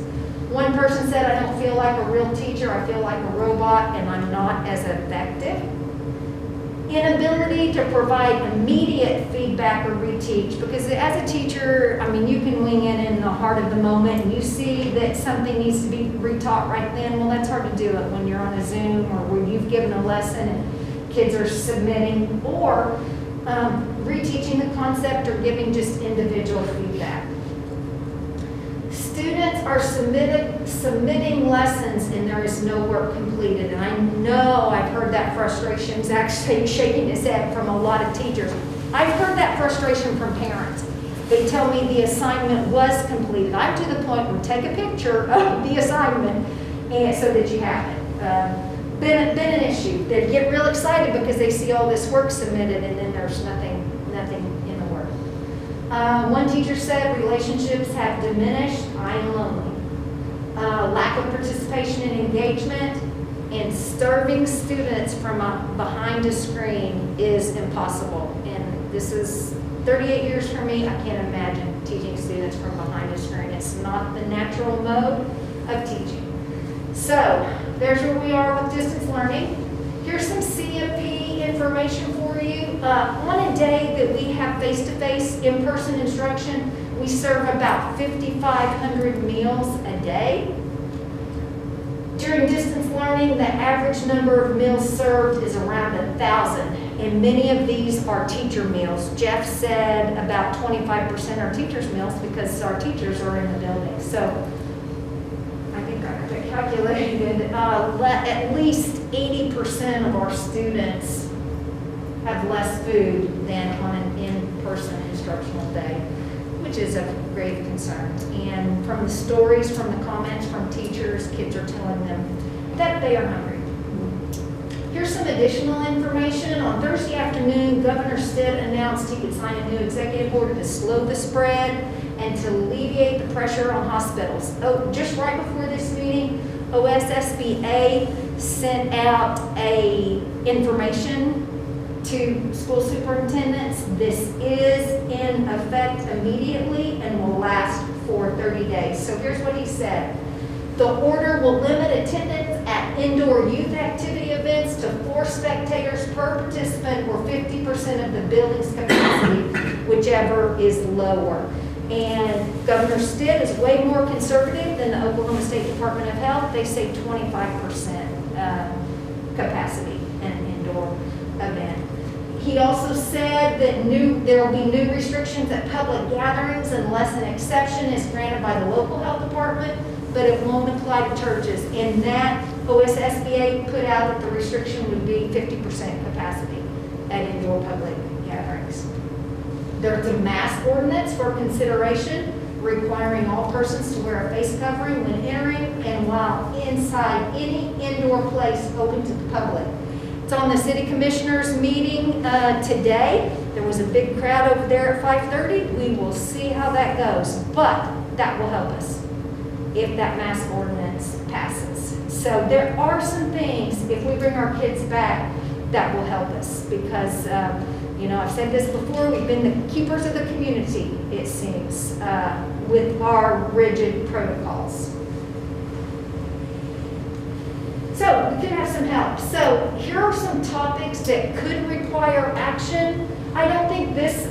One person said, I don't feel like a real teacher, I feel like a robot and I'm not as effective. Inability to provide immediate feedback or reteach, because as a teacher, I mean, you can wing it in the heart of the moment and you see that something needs to be retaught right then. Well, that's hard to do it when you're on a Zoom or where you've given a lesson and kids are submitting, or reteaching the concept or giving just individual feedback. Students are submitting lessons and there is no work completed. And I know I've heard that frustration. Zach's shaking his head from a lot of teachers. I've heard that frustration from parents. They tell me the assignment was completed. I'm to the point where take a picture of the assignment and so that you have it. Been an issue. They get real excited because they see all this work submitted and then there's nothing in the work. One teacher said relationships have diminished. I am lonely. Lack of participation and engagement and starving students from behind a screen is impossible. And this is 38 years for me. I can't imagine teaching students from behind a screen. It's not the natural mode of teaching. So there's where we are with distance learning. Here's some CFP information for you. On a day that we have face-to-face in-person instruction, we serve about 5,500 meals a day. During distance learning, the average number of meals served is around 1,000, and many of these are teacher meals. Jeff said about 25% are teachers' meals because our teachers are in the building. So I think I have it calculated, at least 80% of our students have less food than on an in-person instructional day, which is of grave concern. And from the stories, from the comments from teachers, kids are telling them that they are hungry. Here's some additional information. On Thursday afternoon, Governor Stitt announced he would sign a new executive order to slow the spread and to alleviate the pressure on hospitals. Oh, just right before this meeting, OSSBA sent out a information to school superintendents. This is in effect immediately and will last for 30 days. So here's what he said. The order will limit attendance at indoor youth activity events to 4 spectators per participant or 50% of the building's capacity, whichever is lower. And Governor Stitt is way more conservative than the Oklahoma State Department of Health. They say 25% capacity in an indoor event. He also said that there will be new restrictions at public gatherings unless an exception is granted by the local health department, but it won't apply to churches. And that OSSBA put out that the restriction would be 50% capacity at indoor public gatherings. There's a mask ordinance for consideration requiring all persons to wear a face covering when entering and while inside any indoor place open to the public. It's on the city commissioners meeting today. There was a big crowd over there at 5:30. We will see how that goes, but that will help us if that mask ordinance passes. So there are some things, if we bring our kids back, that will help us because, I've said this before, we've been the keepers of the community, it seems, with our rigid protocols. So we could have some help. So here are some topics that could require action. I don't think this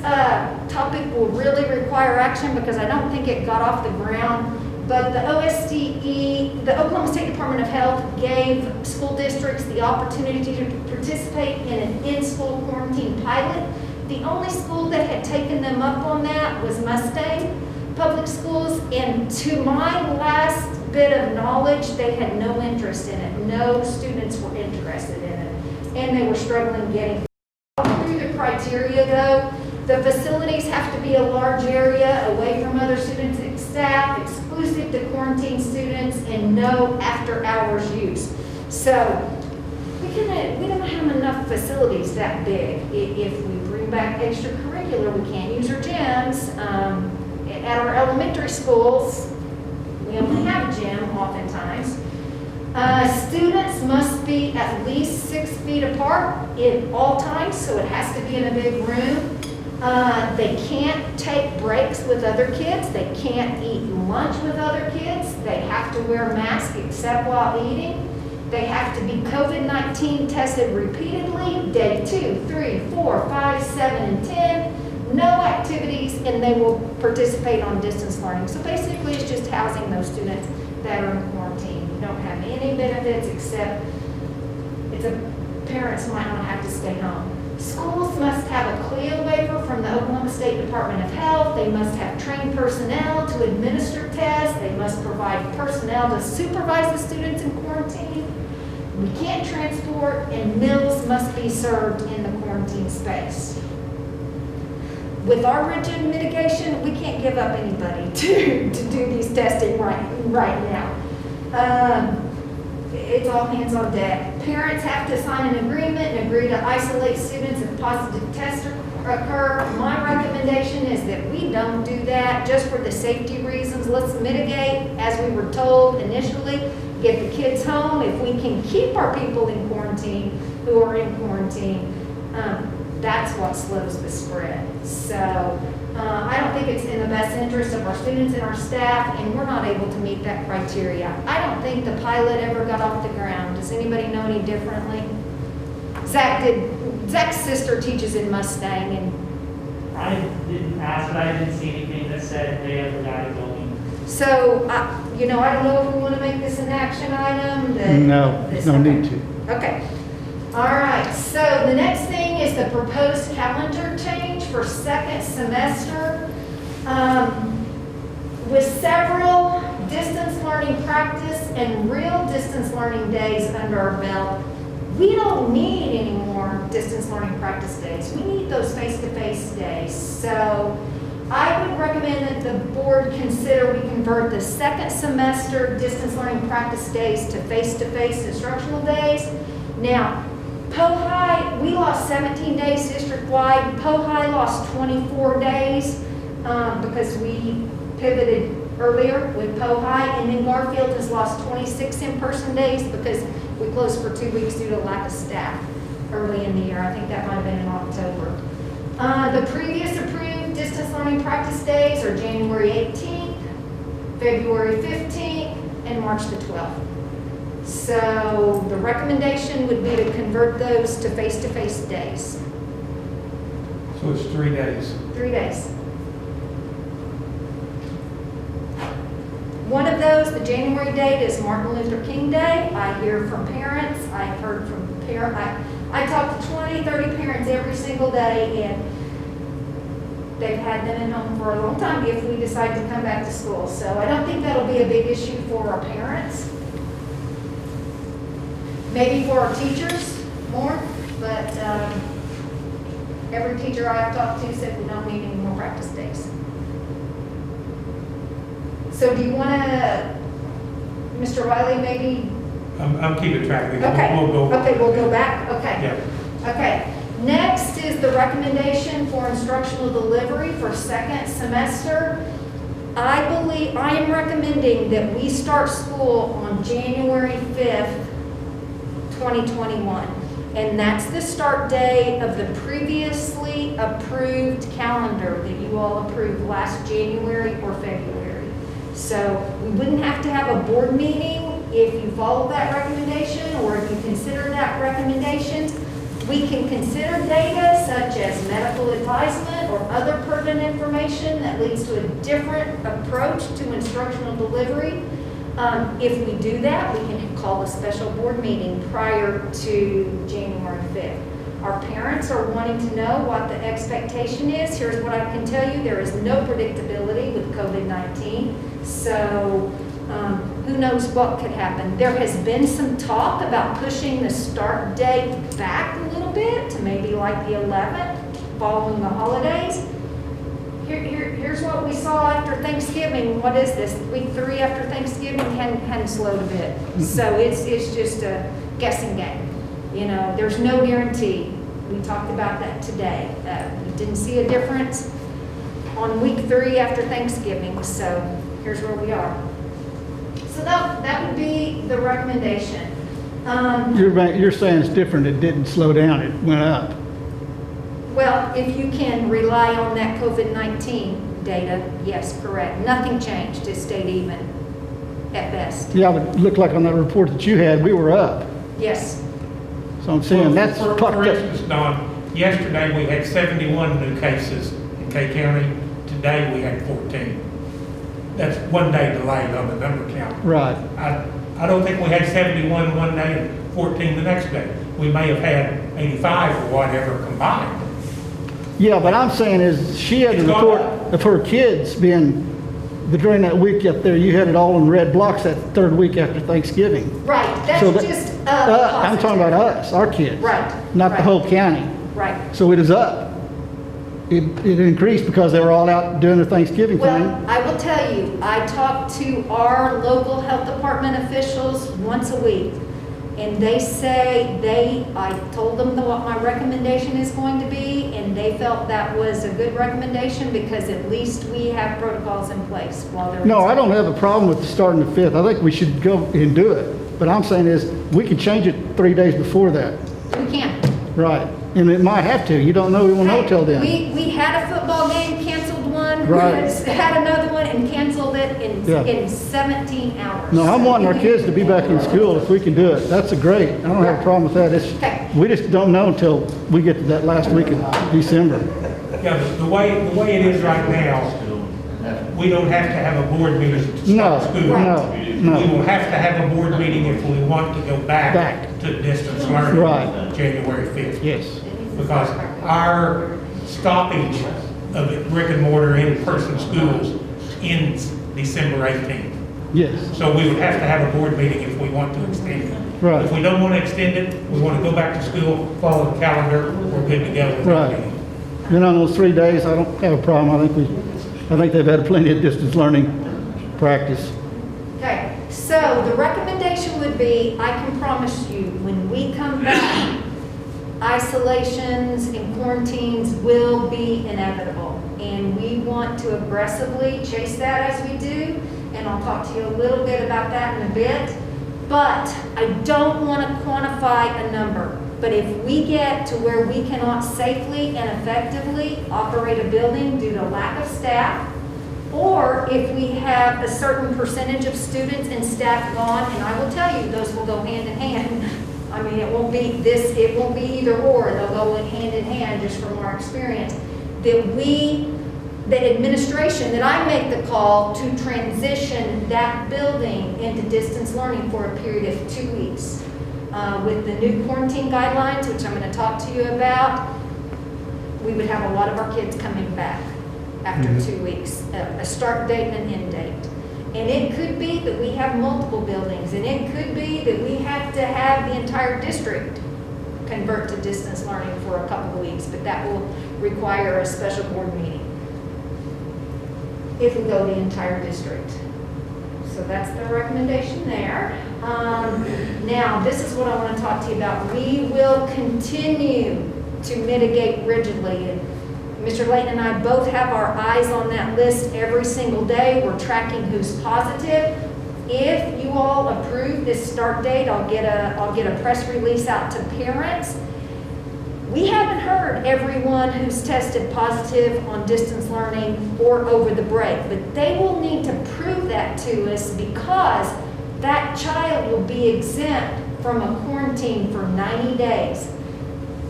topic will really require action because I don't think it got off the ground. But the OSDE, the Oklahoma State Department of Health, gave school districts the opportunity to participate in an in-school quarantine pilot. The only school that had taken them up on that was Mustang Public Schools, and to my last bit of knowledge, they had no interest in it. No students were interested in it, and they were struggling getting through the criteria though. The facilities have to be a large area, away from other students and staff, exclusive to quarantine students, and no after-hours use. So we don't have enough facilities that big. If we bring back extracurricular, we can't use our gyms. At our elementary schools, we only have a gym oftentimes. Students must be at least 6 feet apart in all times, so it has to be in a big room. They can't take breaks with other kids. They can't eat lunch with other kids. They have to wear a mask except while eating. They have to be COVID-19 tested repeatedly, day 2, 3, 4, 5, 7, and 10. No activities, and they will participate on distance learning. So basically, it's just housing those students that are in quarantine. You don't have any benefits except parents might not have to stay home. Schools must have a CLIA waiver from the Oklahoma State Department of Health. They must have trained personnel to administer tests. They must provide personnel to supervise the students in quarantine. We can't transport, and meals must be served in the quarantine space. with our rigid mitigation, we can't give up anybody to do these testing right now. It's all hands on deck. Parents have to sign an agreement and agree to isolate students if positive tests occur. My recommendation is that we don't do that just for the safety reasons. Let's mitigate, as we were told initially, get the kids home. If we can keep our people in quarantine who are in quarantine, that's what slows the spread. So I don't think it's in the best interest of our students and our staff, and we're not able to meet that criteria. I don't think the pilot ever got off the ground. Does anybody know any differently? Zach's sister teaches in Mustang, and I didn't ask, but I didn't see anything that said they ever got it going. so, I don't know if we want to make this an action item. No, no need to. Okay. All right, so the next thing is the proposed calendar change for second semester. With several distance learning practice and real distance learning days under our belt, we don't need any more distance learning practice days. We need those face-to-face days. So I would recommend that the board consider we convert the second semester distance learning practice days to face-to-face instructional days. Now, Pohai, we lost 17 days district-wide. Pohai lost 24 days because we pivoted earlier with Pohai, and then Garfield has lost 26 in-person days because we closed for 2 weeks due to lack of staff early in the year. I think that might have been in October. The previous approved distance learning practice days are January 18th, February 15th, and March the 12th. So the recommendation would be to convert those to face-to-face days. So it's 3 days. 3 days. One of those, the January date, is Martin Luther King Day. I hear from parents, I've heard from parents, I talk to 20, 30 parents every single day, and they've had them at home for a long time if we decide to come back to school. So I don't think that'll be a big issue for our parents. Maybe for our teachers more, but every teacher I've talked to said we don't need any more practice days. So do you want to, Mr. Wiley, maybe? I'm keeping track of it. Okay. We'll go. Okay, we'll go back. Okay. Yeah. Okay. Next is the recommendation for instructional delivery for second semester. I am recommending that we start school on January 5th, 2021. And that's the start day of the previously approved calendar that you all approved last January or February. So we wouldn't have to have a board meeting if you follow that recommendation or if you consider that recommendation. We can consider data such as medical advisement or other pertinent information that leads to a different approach to instructional delivery. If we do that, we can call a special board meeting prior to January 5th. Our parents are wanting to know what the expectation is. Here's what I can tell you. There is no predictability with COVID-19. So who knows what could happen. There has been some talk about pushing the start date back a little bit to maybe like the 11th following the holidays. Here's what we saw after Thanksgiving. What is this? Week 3 after Thanksgiving hadn't slowed a bit. So it's just a guessing game. There's no guarantee. We talked about that today. We didn't see a difference on week 3 after Thanksgiving. So here's where we are. So that would be the recommendation. You're saying it's different, it didn't slow down, it went up. Well, if you can rely on that COVID-19 data, yes, correct. Nothing changed, it stayed even at best. Yeah, but it looked like on that report that you had, we were up. Yes. So I'm saying that's For fucked up. instance, Don, yesterday we had 71 new cases in K County. Today we had 14. That's 1 day delayed on the number count. Right. I don't think we had 71 one day and 14 the next day. We may have had 85 or whatever combined. Yeah, but I'm saying is she had a It's gone report up. of her kids being, during that week up there, you had it all in red blocks that third week after Thanksgiving. Right, that's So that- just I'm talking about us, our kids. Right, Not the right. whole county. Right. So it is up. it increased because they were all out doing their Thanksgiving Well, thing. I will tell you, I talk to our local health department officials once a week, and they say I told them what my recommendation is going to be, and they felt that was a good recommendation because at least we have protocols in place while they're. No, I don't have a problem with starting the 5th. I think we should go and do it. But I'm saying is, we can change it 3 days before that. We can't. Right. And it might have to. You don't know, we won't know till then. We had a football game, canceled one. Right. Had another one and canceled it Yeah. in 17 hours. No, I'm wanting our kids to be back in school if we can do it. That's great. I don't have a problem with that. Okay. We just don't know until we get to that last week of December. Yeah, but the way it is right now, we don't have to have a board meeting to No, start school. no, no. We will have to have a board meeting if we want to go back to distance learning. Right. January 5th. Yes. Because our stoppage of the brick and mortar in-person schools ends December 18th. Yes. So we would have to have a board meeting if we want to extend it. Right. If we don't want to extend it, we want to go back to school, follow the calendar, we're good to go with that Right. meeting. Then on those 3 days, I don't have a problem. I think they've had plenty of distance learning practice. Okay, so the recommendation would be, I can promise you, when we come back, isolations and quarantines will be inevitable. And we want to aggressively chase that as we do. And I'll talk to you a little bit about that in a bit. But I don't want to quantify a number. But if we get to where we cannot safely and effectively operate a building due to lack of staff, or if we have a certain percentage of students and staff gone, and I will tell you, those will go hand in hand. I mean, it won't be either or, they'll go hand in hand just from our experience. The administration, that I make the call to transition that building into distance learning for a period of 2 weeks. With the new quarantine guidelines, which I'm going to talk to you about, we would have a lot of our kids coming back after 2 weeks, a start date and an end date. And it could be that we have multiple buildings, and it could be that we have to have the entire district convert to distance learning for a couple of weeks, but that will require a special board meeting if we go the entire district. So that's the recommendation there. Now, this is what I want to talk to you about. We will continue to mitigate rigidly. And Mr. Layton and I both have our eyes on that list every single day. We're tracking who's positive. If you all approve this start date, I'll get a press release out to parents. We haven't heard everyone who's tested positive on distance learning or over the break, but they will need to prove that to us because that child will be exempt from a quarantine for 90 days.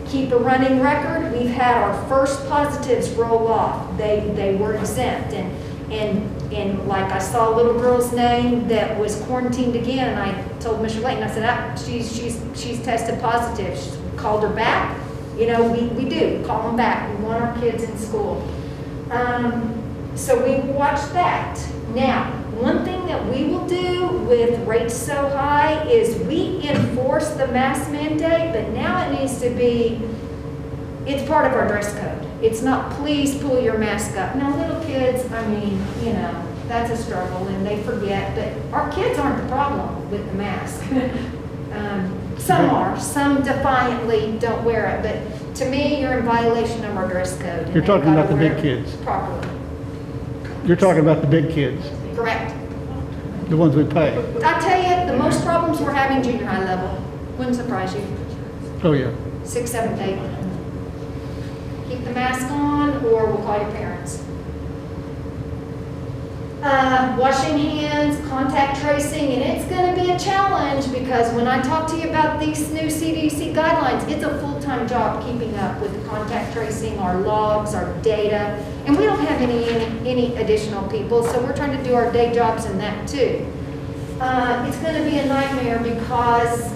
Keep a running record. We've had our first positives roll off. They were exempt, and like I saw a little girl's name that was quarantined again, and I told Mr. Layton, I said, she's tested positive. She called her back. You know, we do call them back. We want our kids in school. So we watch that. Now, one thing that we will do with rates so high is we enforce the mask mandate, but now it needs to be, it's part of our dress code. It's not, please pull your mask up. Now, little kids, I mean, you know, that's a struggle and they forget, but our kids aren't the problem with the mask. Some defiantly don't wear it, but to me, you're in violation of our dress code. and You're talking they've about gotta the big wear it kids. Properly, You're talking about the big kids, correct. the ones we pay. I tell you, the most problems we're having junior high level, wouldn't surprise you, Oh, yeah. 6th, 7th, 8th. Keep the mask on, or we'll call your parents. Washing hands, contact tracing, and it's going to be a challenge because when I talk to you about these new CDC guidelines, it's a full-time job keeping up with the contact tracing, our logs, our data, and we don't have any additional people, so we're trying to do our day jobs in that too. It's going to be a nightmare because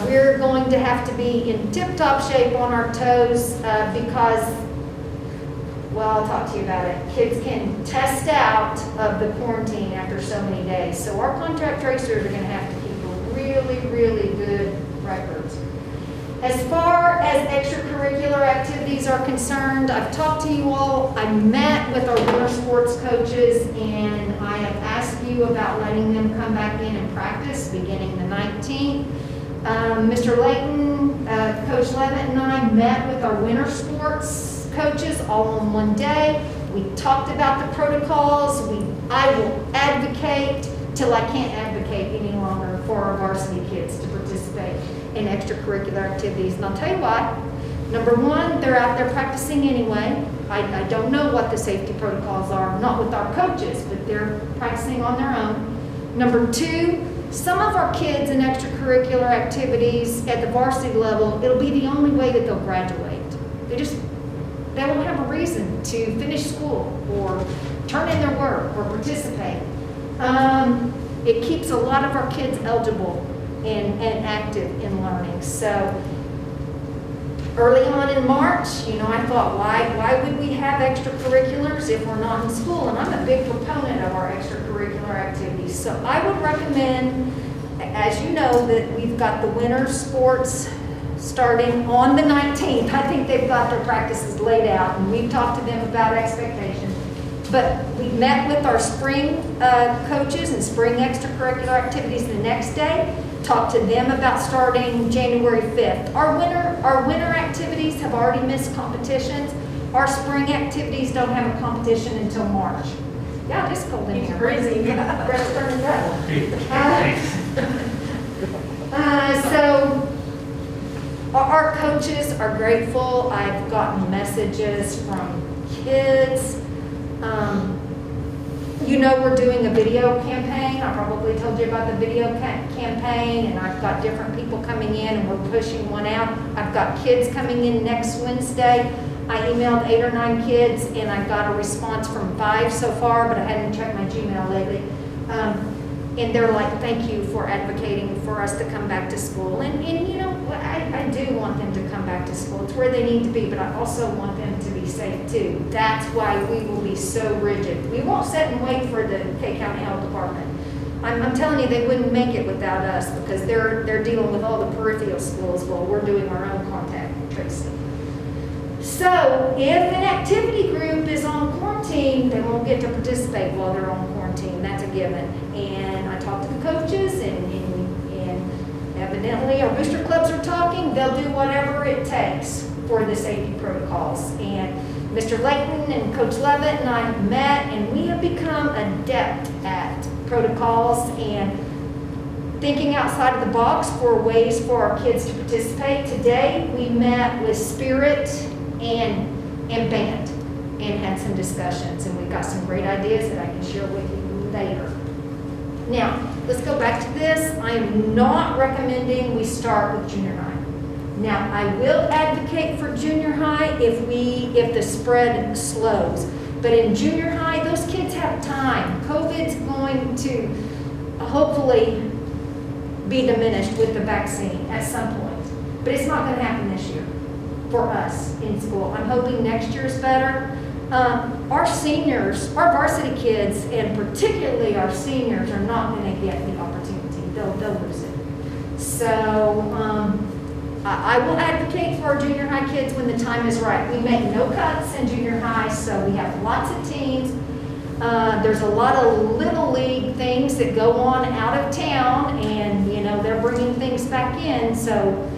we're going to have to be in tip-top shape on our toes because, well, I'll talk to you about it. Kids can test out of the quarantine after so many days. So our contact tracers are going to have to keep really, really good records. As far as extracurricular activities are concerned, I've talked to you all. I met with our winter sports coaches, and I have asked you about letting them come back in and practice beginning the 19th. Mr. Layton, Coach Levitt, and I met with our winter sports coaches all on one day. We talked about the protocols. I will advocate till I can't advocate any longer for our varsity kids to participate in extracurricular activities. And I'll tell you what, number one, they're out there practicing anyway. I don't know what the safety protocols are, not with our coaches, but they're practicing on their own. Number two, some of our kids in extracurricular activities at the varsity level, it'll be the only way that they'll graduate. They won't have a reason to finish school or turn in their work or participate. It keeps a lot of our kids eligible and active in learning. So early on in March, I thought, why would we have extracurriculars if we're not in school? And I'm a big proponent of our extracurricular activities. So I would recommend, as you know, that we've got the winter sports starting on the 19th. I think they've got their practices laid out, and we've talked to them about expectations. But we met with our spring coaches and spring extracurricular activities the next day, talked to them about starting January 5th. Our winter activities have already missed competitions. Our spring activities don't have a competition until March. Yeah, it's cold in here. freezing. Brett's turning red. So our coaches are grateful. I've gotten messages from kids. We're doing a video campaign. I probably told you about the video campaign, and I've got different people coming in, and we're pushing one out. I've got kids coming in next Wednesday. I emailed 8 or 9 kids, and I've got a response from 5 so far, but I hadn't checked my Gmail lately. And they're like, thank you for advocating for us to come back to school. And I do want them to come back to school. It's where they need to be, but I also want them to be safe too. That's why we will be so rigid. We won't sit and wait for the K County Health Department. I'm telling you, they wouldn't make it without us, because they're dealing with all the peripheral schools while we're doing our own contact tracing. So if an activity group is on quarantine, they won't get to participate while they're on quarantine. That's a given. And I talked to the coaches, and evidently our booster clubs are talking. They'll do whatever it takes for the safety protocols. And Mr. Layton and Coach Levitt and I met, and we have become adept at protocols and thinking outside of the box for ways for our kids to participate. Today we met with Spirit and band and had some discussions, and we've got some great ideas that I can share with you later. Now, let's go back to this. I am not recommending we start with junior high. Now, I will advocate for junior high if the spread slows. But in junior high, those kids have time. COVID's going to hopefully be diminished with the vaccine at some point. But it's not going to happen this year for us in school. I'm hoping next year is better. Our seniors, our varsity kids, and particularly our seniors, are not going to get the opportunity. They'll lose it. So I will advocate for our junior high kids when the time is right. We make no cuts in junior high, so we have lots of teams. There's a lot of little league things that go on out of town, and they're bringing things back in. So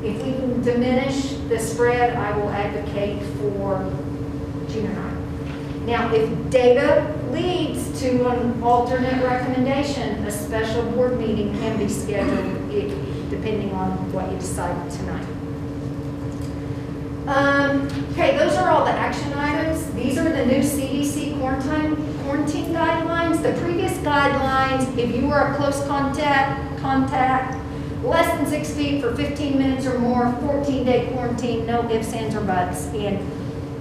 if we can diminish the spread, I will advocate for junior high. Now, if data leads to an alternate recommendation, a special board meeting can be scheduled depending on what you decide tonight. Okay, those are all the action items. These are the new CDC quarantine guidelines. The previous guidelines, if you were a close contact, less than 6 feet for 15 minutes or more, 14-day quarantine, no ifs, ands, or buts. And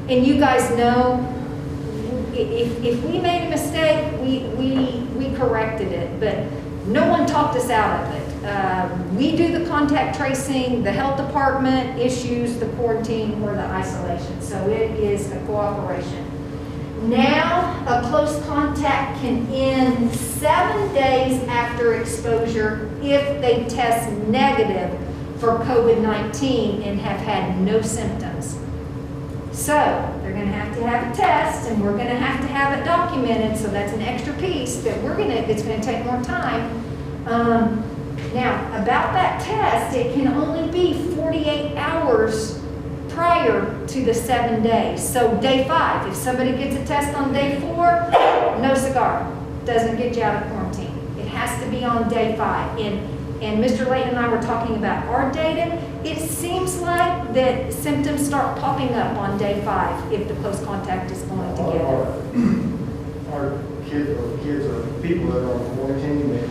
you guys know, if we made a mistake, we corrected it, but no one talked us out of it. We do the contact tracing, the health department issues the quarantine or the isolation, so it is a cooperation. Now, a close contact can end 7 days after exposure if they test negative for COVID-19 and have had no symptoms. So they're going to have a test, and we're going to have it documented, so that's an extra piece that it's going to take more time. Now, about that test, it can only be 48 hours prior to the 7 days. So day 5, if somebody gets a test on day 4, no cigar, doesn't get you out of quarantine. It has to be on day 5. And Mr. Layton and I were talking about our data. It seems like that symptoms start popping up on day 5 if the close contact is going together. Our kids or people that are on quarantine, they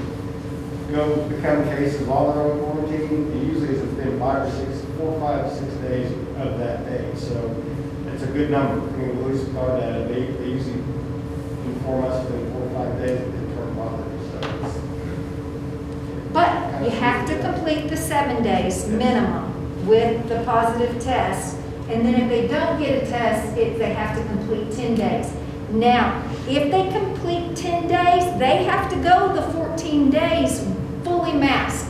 go become cases while they're on quarantine. It usually is within 4, 5, 6 days of that day. So it's a good number. I mean, we lose our data. They usually inform us within 4 or 5 days that they turn positive. So But you have to complete the 7 days minimum with the positive test. And then if they don't get a test, they have to complete 10 days. Now, if they complete 10 days, they have to go the 14 days fully masked,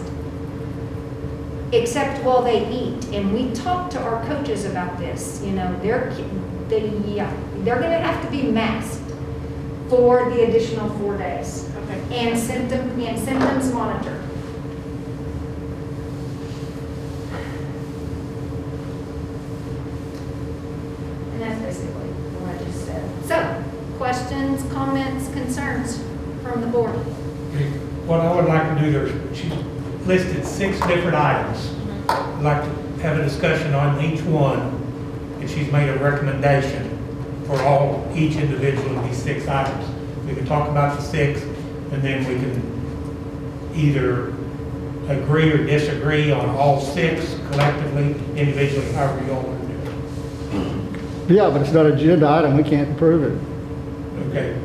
except while they eat. And we talked to our coaches about this. You know, they're going to have to be masked for the additional 4 days. Okay. And symptoms monitored. And that's basically what I just said. So, questions, comments, concerns from the board? What I would like to do, she listed 6 different items. I'd like to have a discussion on each one, and she's made a recommendation for each individual of these 6 items. We can talk about the 6, and then we can either agree or disagree on all 6 collectively, individually, however you all want to do it. Yeah, but it's not an agenda item, we can't approve it. Okay.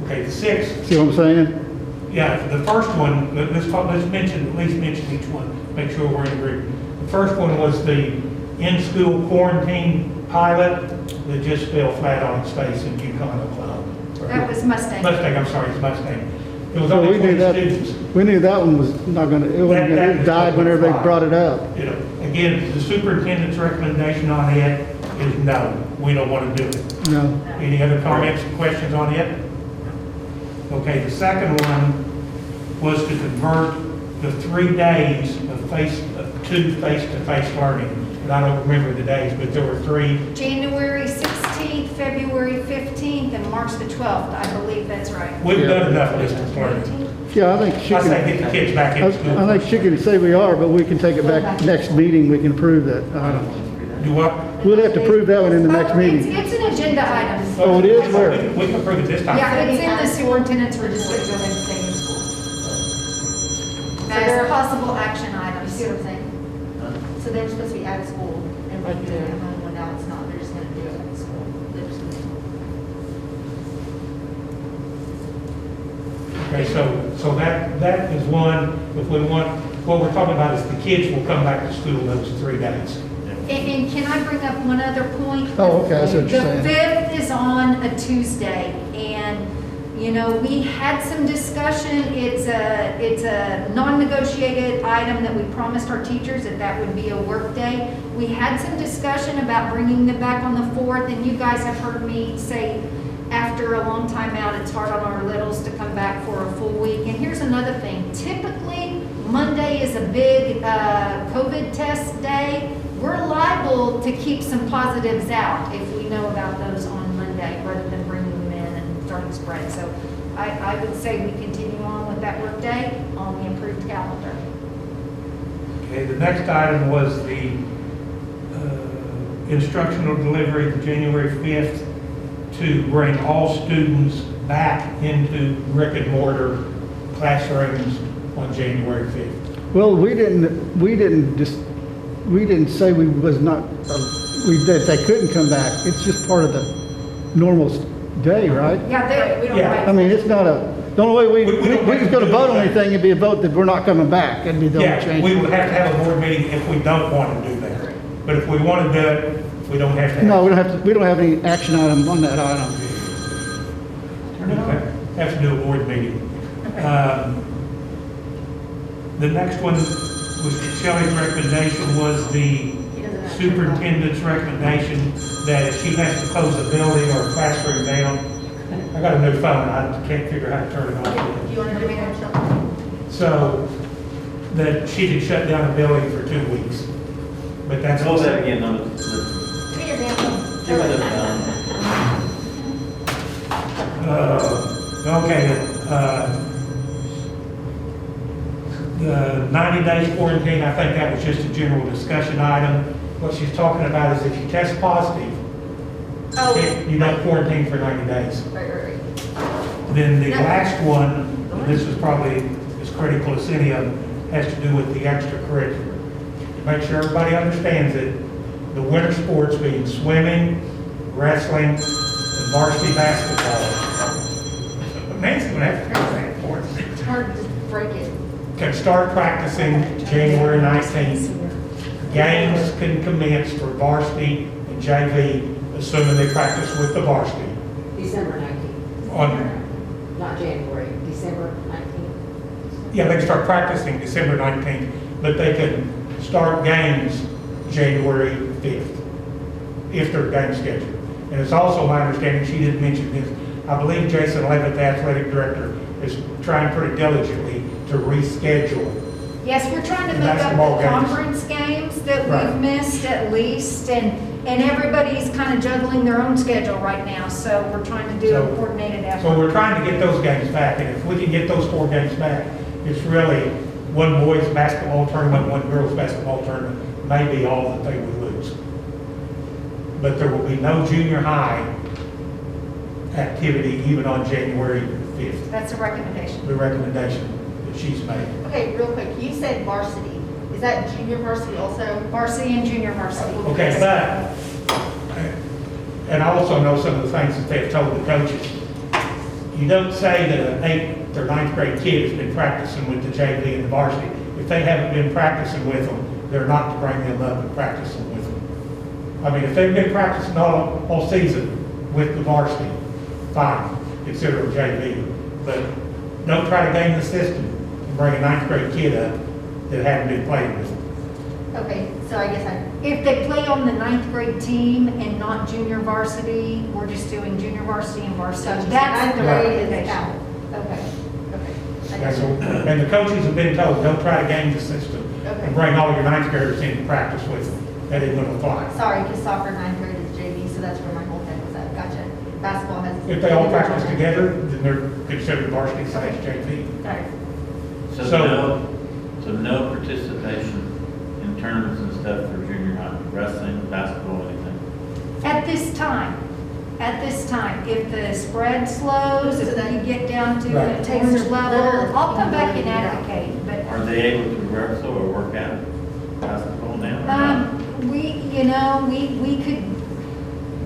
Okay, the 6. See what I'm saying? Yeah, the first one, let's at least mention each one, make sure we're in agreement. The first one was the in-school quarantine pilot that just fell flat on its face in Yukon, Oklahoma. That was Mustang. Mustang, I'm sorry, it's Mustang. It was So only we knew 20 that, students. we knew that one was not gonna, it died whenever they brought it up. You know, again, the superintendent's recommendation on it is no, we don't want to do it. No. Any other comments or questions on it? Okay, the second one was to convert the 3 days of face-to-face learning. And I don't remember the days, but there were 3. January 16th, February 15th, and March the 12th. I believe that's right. We've done enough distance learning. Yeah, I think she I say can, get the kids back in school. I think she can say we are, but we can take it back next meeting, we can approve that item. Do what? We'll have to prove that one in the next meeting. It's an agenda item. Oh, it is? Where? We can approve it this time. Yeah, it's in the superintendent's register. As possible action You items. see what I'm saying? So they're supposed to be out of school, and we're doing it at home, when now it's not, they're just gonna do it at school. They're just gonna- Okay, so that is one. If we want, what we're talking about is the kids will come back to school those 3 days. And can I bring up one other point? Oh, okay, I see what you're saying. The 5th is on a Tuesday, and, you know, we had some discussion. It's a non-negotiated item that we promised our teachers that would be a work day. We had some discussion about bringing them back on the 4th, and you guys have heard me say, after a long time out, it's hard on our littles to come back for a full week. And here's another thing. Typically, Monday is a big COVID test day. We're liable to keep some positives out if we know about those on Monday, rather than bringing them in and starting to spread. So I would say we continue on with that work day on the approved calendar. Okay, the next item was the instructional delivery, the January 5th, to bring all students back into brick and mortar classrooms on January 5th. Well, we didn't say we was not, that they couldn't come back. It's just part of the normal day, right? Yeah, we don't Yeah. I write. mean, it's not the only way We don't we just go to vote on anything, it'd be a vote that we're not coming back. It'd be the only Yeah, change. we would have to have a board meeting if we don't want to do that. But if we want to do it, we don't have to have. No, we don't have any action item on that item. Okay, have to do a board meeting. The next one Shelley's recommendation was the superintendent's recommendation that if she has to close a building or a classroom down, I got a new phone, I can't figure out how to turn it Do off. you want to remain on shelter? So, that she could shut down a building for 2 weeks. But that's. Hold that again, no, Give me your damn phone. give it a, Okay, the 90 days quarantine, I think that was just a general discussion item. What she's talking about is if you test positive, Oh, you don't quarantine for 90 days. right. Then the No. last one, and this is probably as critical as any of them, has to do with the extracurricular. Make sure everybody understands it. The winter sports being swimming, wrestling, and varsity basketball. Nancy would have to say it for us. It's hard to just break it. Can start practicing January 19th. Games can commence for varsity and JV, assuming they practice with the varsity. December 19th, On, not January, December 19th. yeah, they can start practicing December 19th, but they can start games January 5th, if they're game scheduled. And it's also my understanding, she didn't mention this, I believe Jason Levitt, the athletic director, is trying pretty diligently to reschedule. Yes, we're trying to The make up basketball the games. conference games that Right. we've missed at least, and everybody's kind of juggling their own schedule right now, so we're trying to do a So- coordinated So effort. we're trying to get those games back, and if we can get those 4 games back, it's really one boys basketball tournament, one girls basketball tournament, may be all that they would lose. But there will be no junior high activity even on January 5th, That's a recommendation. the recommendation that she's made. Okay, real quick, you said varsity. Is that junior varsity also? Varsity and junior varsity. Okay, but, and I also know some of the things that they've told the coaches. You don't say that an 8th or 9th grade kid has been practicing with the JV and the varsity. If they haven't been practicing with them, they're not to bring them up and practice them with them. I mean, if they've been practicing all season with the varsity, fine, consider them JV. But don't try to game the system and bring a 9th grade kid up that hadn't been playing with them. Okay, so I guess If they play on the 9th grade team and not junior varsity, we're just doing junior varsity and varsity. so That's ninth the grade is recommendation. out. Okay. I Okay, got so, you. and the coaches have been told, don't try to game the system Okay. and bring all your 9th graders in to practice with them. That isn't going to apply. Sorry, because soccer ninth grade is JV, so that's where my whole head was at. Gotcha. Basketball has. If they all practice together, then they're considered varsity slash JV. Sorry. so no participation in tournaments and stuff for junior high, wrestling, basketball, anything? At this time, if the spread slows, if you get down to Right. a orange level, I'll come back and advocate, but, Are they able to wrestle or work out basketball now or not?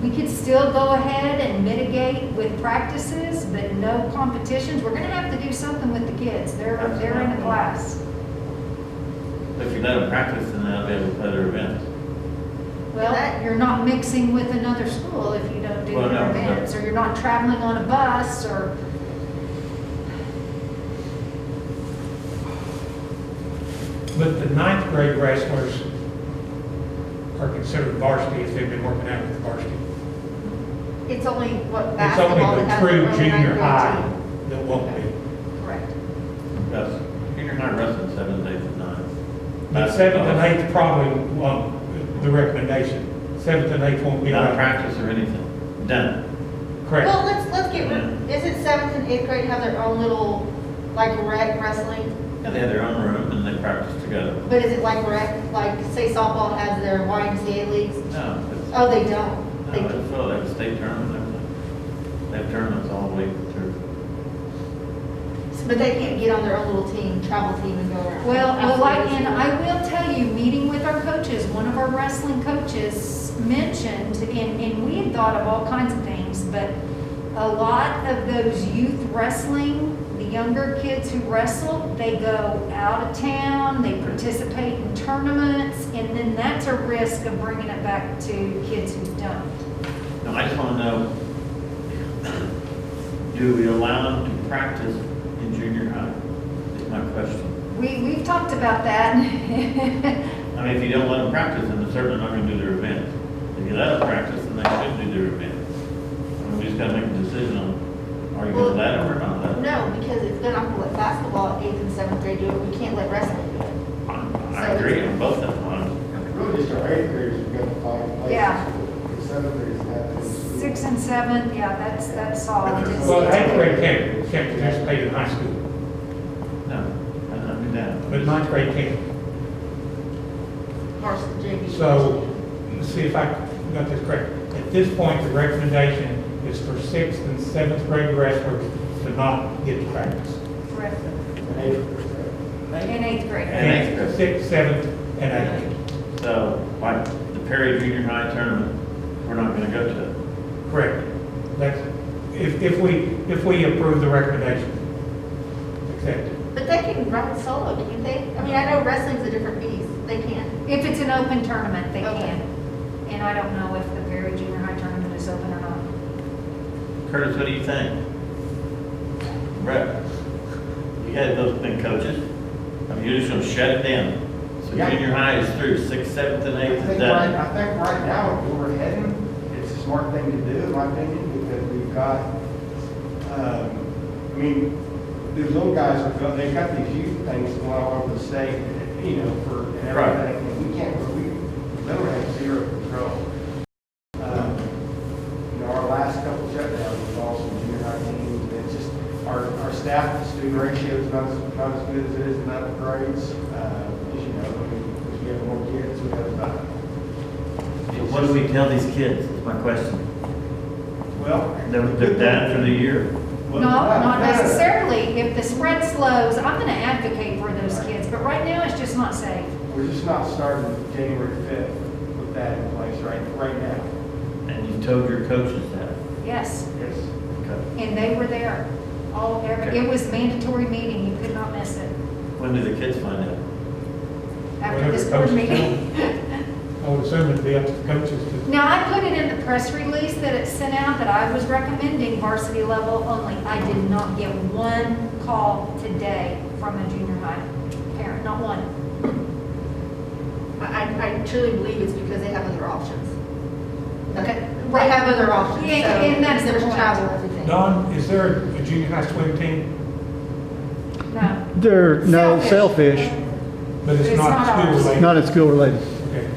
we could still go ahead and mitigate with practices, but no competitions. We're gonna have to do something with the kids. They're in a class. If you let them practice, then they'll be able to play their events. Well, you're not mixing with another school if you don't do Well, your no, events, or you're not traveling on a bus, or, But the 9th grade wrestlers are considered varsity if they've been working out with the varsity. It's only what It's basketball only that has the their true own junior ninth grade high team. that won't be. Correct. Yes, junior high wrestling, 7th, 8th, and 9th. But 7th and 8th probably won't, the recommendation. 7th and 8th won't be. Not allowed. practice or anything, done. Correct. Well, let's get rid, isn't seventh and eighth grade have their own little, like rec wrestling? Yeah, they have their own room and they practice together. But is it like rec, like say softball has their YMCA leagues? No, Oh, they don't? They no, it's full, they have a state tournament and everything. They have tournaments all the way through. But they can't get on their own little team, travel team and go around. and I will tell you, meeting with our coaches, one of our wrestling coaches mentioned, and we had thought of all kinds of things, but a lot of those youth wrestling, the younger kids who wrestle, they go out of town, they participate in tournaments, and then that's a risk of bringing it back to kids who don't. No, I just want to know, do we allow them to practice in junior high? Is my question. We've talked about that. I mean, if you don't let them practice, then they're certainly not gonna do their events. If you let them practice, then they should do their events. I mean, we just gotta make a decision on, are you gonna let them or not let them? No, because if they're not gonna let basketball 8th and 7th grade do it, we can't let wrestling do it. I agree on both of them. Really just our 8th graders are gonna find places. Yeah. The 7th graders have to. 6 and 7, yeah, that's all. Well, eighth grade can't participate in high school, No, I don't do that. but ninth grade can. Varsity JV. So, let's see if I got this correct. At this point, the recommendation is for 6th and 7th grade wrestlers to not get to practice. Correct. And 8th grade. In 8th grade. And 8th grade. 6th, 7th, and 8th. So, like, the Perry Junior High tournament, we're not gonna go to it. Correct. That's, if we approve the recommendation. Accept it. But they can run solo, can't they? I mean, I know wrestling's a different beast. They can. If it's an open tournament, they Okay. can. And I don't know if the Perry Junior High tournament is open or not. Curtis, what do you think? Brett, you guys both been coaches. I mean, you're just gonna shut it down. So Yeah. junior high is through, 6th, 7th, and 8th is I done. think right now, where we're heading, it's a smart thing to do, in my opinion, because we've got, I mean, these little guys are, they've got these youth things going all over the state, you know, for and Right. everything, and we literally have zero control. You know, our last couple shutdowns was also junior high teams, and it's just, our staff to student ratio is not as good as it is in other grades. As you know, because we have more kids, we have about. So what do we tell these kids, is my question. Well. They're done for the year? Well, No, not yeah. necessarily. If the spread slows, I'm gonna advocate for those kids, but right now it's just not safe. We're just not starting January 5th with that in place right now. And you told your coaches that? Yes, Yes. Okay. and they were there. Okay. It was mandatory meeting, you could not miss it. When do the kids find out? After Whenever this the board coaches meeting. I would assume it'd be up to the coaches to. Now, I put it in the press release that it sent out that I was recommending varsity level only. I did not get one call today from a junior high parent, not one. I truly believe it's because they have other options. Okay. They have other options. Yeah, so and that's the there's point. travel, everything. Don, is there a junior high swim team? No. No, Selfish. selfish, But it's It's not not school ours. related? not at school related. Okay.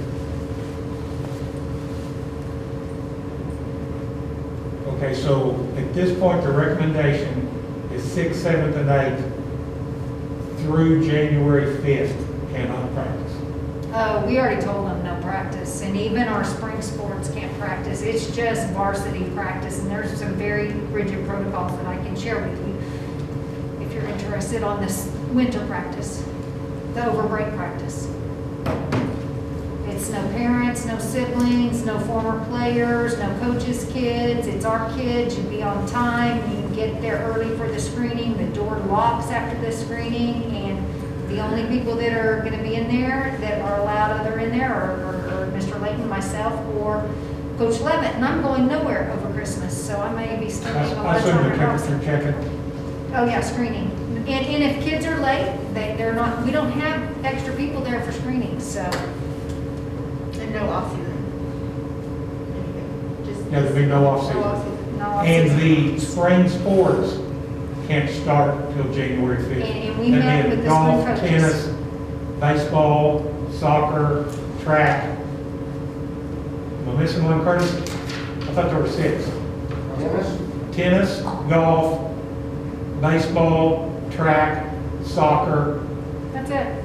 Okay, so at this point, the recommendation is 6th, 7th, and 8th through January 5th cannot practice. We already told them no practice, and even our spring sports can't practice. It's just varsity practice, and there's some very rigid protocols that I can share with you if you're interested on this winter practice, the overbreak practice. It's no parents, no siblings, no former players, no coaches' kids. It's our kids. You be on time. You get there early for the screening. The door locks after the screening, and the only people that are going to be in there that are allowed other in there are Mr. Layton, myself, or Coach Levitt. And I'm going nowhere over Christmas, so I may be spending a I lot of assume time the at temperature home. checking. Oh, yeah, screening. And if kids are late, they're not, we don't have extra people there for screening, so. And no off-season. Anything. Just- Yeah, there'll be no off-season. No off-season. no off And season. the spring sports can't start until January 5th. And we met That'd be with the golf, spring coaches. tennis, baseball, soccer, track. Am I missing one, Curtis? I thought there were 6. Dennis? Tennis, golf, baseball, track, soccer. That's it.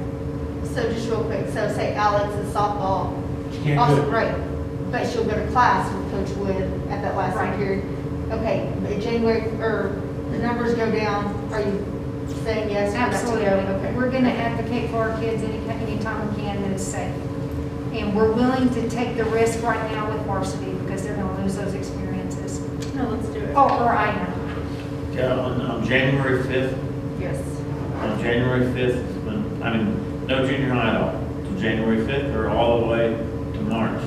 So just real quick, so say Alex is softball, You can't do awesome, it. great. But she'll go to class with Coach Wood at that last Right. time period. Okay, but January, or the numbers go down, are you saying yes for that to Absolutely. go? Okay. We're going to advocate for our kids anytime we can that is safe. And we're willing to take the risk right now with varsity because they're going to lose those experiences. No, let's do it. Oh, or I know. Yeah, on January 5th, Yes. on January 5th, is when, I mean, no junior high at all, to January 5th or all the way to March.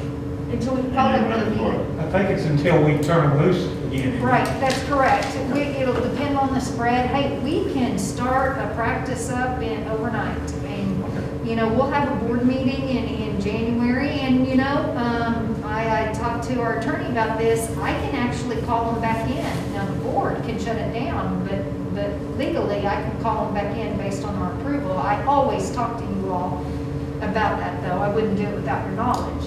Until we And probably then have another run for meeting. it. I think it's until we turn them loose again. Right, that's correct. It'll depend on the spread. Hey, we can start a practice up in overnight. And, you know, we'll have a board meeting in January and, you know, I talked to our attorney about this. I can actually call them back in. Now, the board can shut it down, but legally I can call them back in based on our approval. I always talk to you all about that though. I wouldn't do it without your knowledge.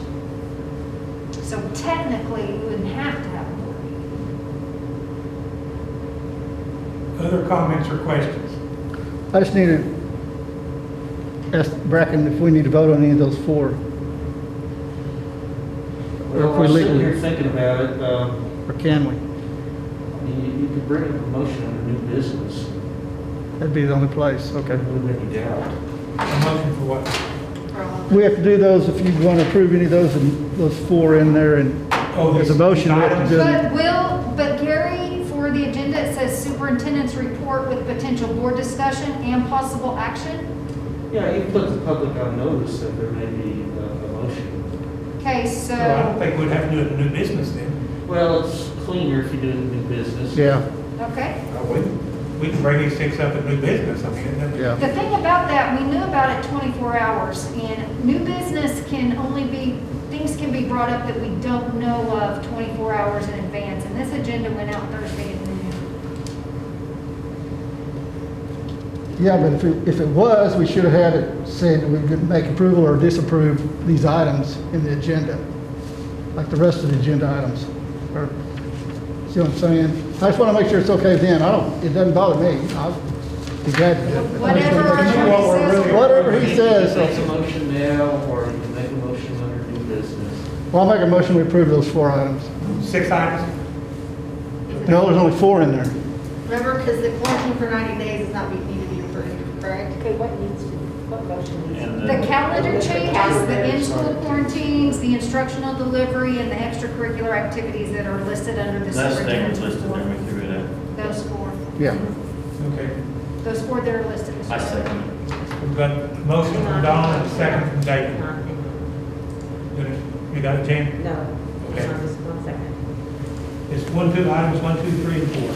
So technically, we wouldn't have to have a board meeting. Other comments or questions? I just need to ask Bracken if we need to vote on any of those four. Or Well, if I we was sitting legally, here thinking about it, or can we? you could bring up a motion under new business, That'd be the only place, okay. remove any doubt. A motion for what? We have to do those, if you want to approve any of those, and those four in there, and Oh, there's a motion, we have to do it. But Gary, for the agenda, it says superintendent's report with potential board discussion and possible action. Yeah, you put the public on notice that there may be a motion. Okay, So I don't so, think we'd have to do it in new business then. Well, it's cleaner if you do it in new business. Yeah, okay. We can bring these things up in new business, I mean, it doesn't- yeah. The thing about that, we knew about it 24 hours, and new business can only be, things can be brought up that we don't know of 24 hours in advance, and this agenda went out Thursday at noon. Yeah, but if it was, we should have had it said that we could make approval or disapprove these items in the agenda, like the rest of the agenda items. Or, see what I'm saying? I just want to make sure it's okay then. It doesn't bother me. I'll be glad to do it. I just Whatever wanna our make sure- attorney says. Whatever he You says. can make a motion now, or you can make a motion under new business. Well, I'll make a motion, we approve those four items. 6 items? No, there's only four in there. Remember, because the quarantine for 90 days is not need to be approved, correct? Okay, what motion needs? And The calendar The changes, calendar, the in-school sorry. quarantines, the instructional delivery, and the extracurricular activities that are listed under the That's statement superintendent's listed report. there, we threw it out. Those four. Yeah. Okay. Those four that are listed. Mr. I Chairman. second it. We've got a motion from Don and a second from David. You got it, Jan? No, Okay. hang on just 1 second. It's items 1, 2, 3, and 4.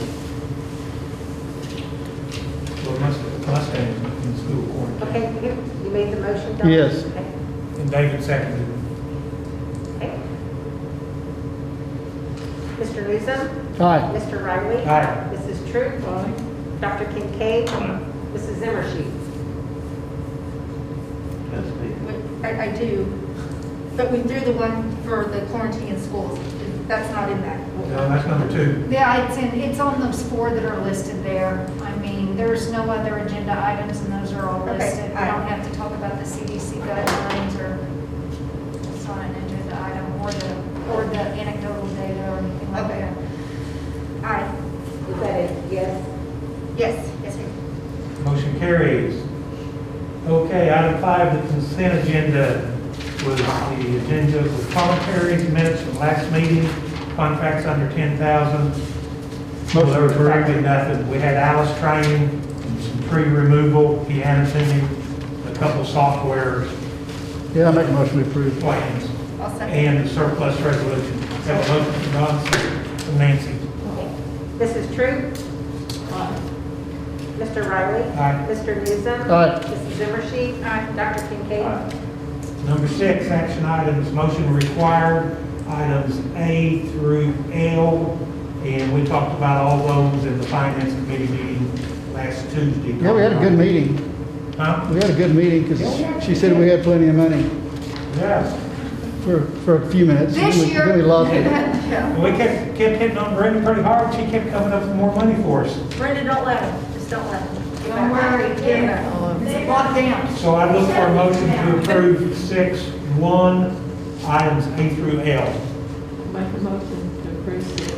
Well, Mustangs in school quarantine. Okay, you made the motion, Don? Yes. Okay. And David seconded it. Okay. Mr. Newsom? Aye. Mr. Riley? Aye. Mrs. Troop? Dr. Kincaid? Aye. Mrs. Zimmershed? That's me. I do, but we threw the one for the quarantine in schools. That's not in that. No, that's number 2. Yeah, it's on those four that are listed there. I mean, there's no other agenda items, and those are all Okay, listed. We all right. don't have to talk about the CDC guidelines, or it's not an agenda item, or the anecdotal data, or anything like Okay. that. All right. Is that it? Yes? Yes, yes, ma'am. Motion carries. Okay, item 5, the consent agenda was the agenda with commentaries, minutes from last meeting, contracts under 10,000. Motion There was approved. practically nothing. We had Alice training, some tree removal, piano tuning, a couple software Yeah, I make a motion, we approve. plans, I'll second. and the surplus resolution. Have a motion from Don, second from Nancy. Mrs. Troop? Mr. Riley? Aye. Mr. Newsom? Aye. Mrs. Zimmershed? Aye. Dr. Kincaid? Number 6, action items, motion required, items A through L, and we talked about all those in the finance committee meeting last Tuesday. Yeah, we had a good meeting. Huh? We had a good meeting because she said we had plenty of money Yeah. for a few minutes. This Then we- year. Then we lost it. Yeah. We kept hitting on Brenda pretty hard, she kept coming up with more money for us. Brenda, don't let him. Just don't let him. Don't worry, yeah. It's locked down. So I look for a motion to approve 6-1, items A through L. Make a motion to approve six,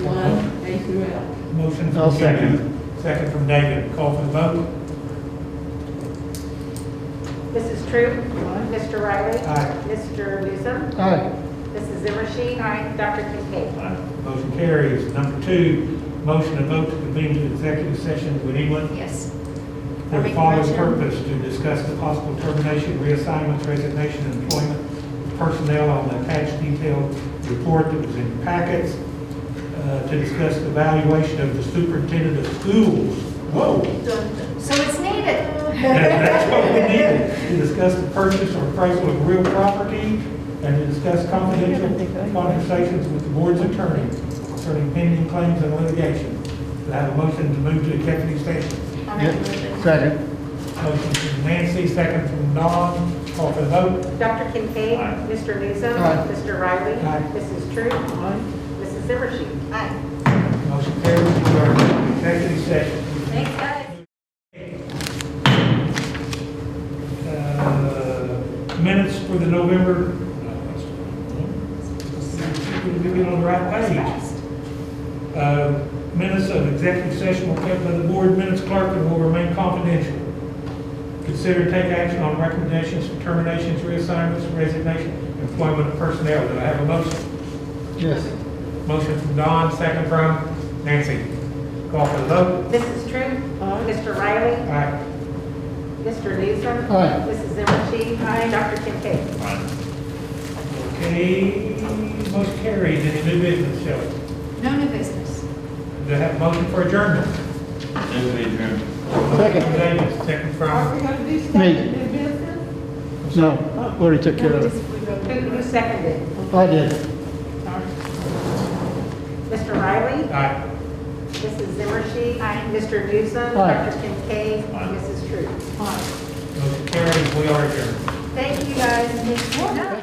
one, A through L. Motion I'll from second. David, second from David. Call for the vote. Mrs. Troop? Mr. Riley? Aye. Mr. Newsom? Aye. Mrs. Zimmershed? Aye. Dr. Kincaid? Aye. Motion carries. Number 2, motion and vote to convene to executive session. Do we need one? Yes. For the Make a following motion. purpose, to discuss the possible termination, reassignments, resignation, and employment of personnel on the attached detailed report that was in packets to discuss the evaluation of the superintendent of schools. Whoa! So it's needed. That's what we needed, to discuss the purchase or appraisal of real property and to discuss confidential conversations with the board's attorney concerning pending claims and litigation. Do I have a motion to move to executive session? Second. Motion from Nancy, second from Dawn. Call for the vote. Dr. Kincaid. Aye. Mr. Newsom. Aye. Mr. Riley. Aye. Mrs. True. Mrs. Zimmershed. Aye. Motion carries. We are in executive session. Thanks, guys. Minutes for the November. We'll get on the right page. Minutes of executive session were kept by the board minutes clerk and will remain confidential. Consider and take action on recommendations for terminations, reassignments, resignation, employment of personnel. Do I have a motion? Yes. Motion from Don, second from Nancy. Call for the vote. Mrs. True. Mr. Riley. Aye. Mr. Newsom. Aye. Mrs. Zimmershed. Dr. Kincaid. Okay, motion carried. Any new business, Shelley? No new business. Do I have a motion for adjournment? Move to adjourn. Second from David, second Are from, we gonna do stuff Me. in new business? No, we already took care of it. Who seconded? I did. Mr. Riley. aye. Mrs. Zimmershed. Aye. Mr. Newsom. Aye. Dr. Kincaid. Aye. Mrs. True. Motion carried. We are adjourned. Thank you, guys.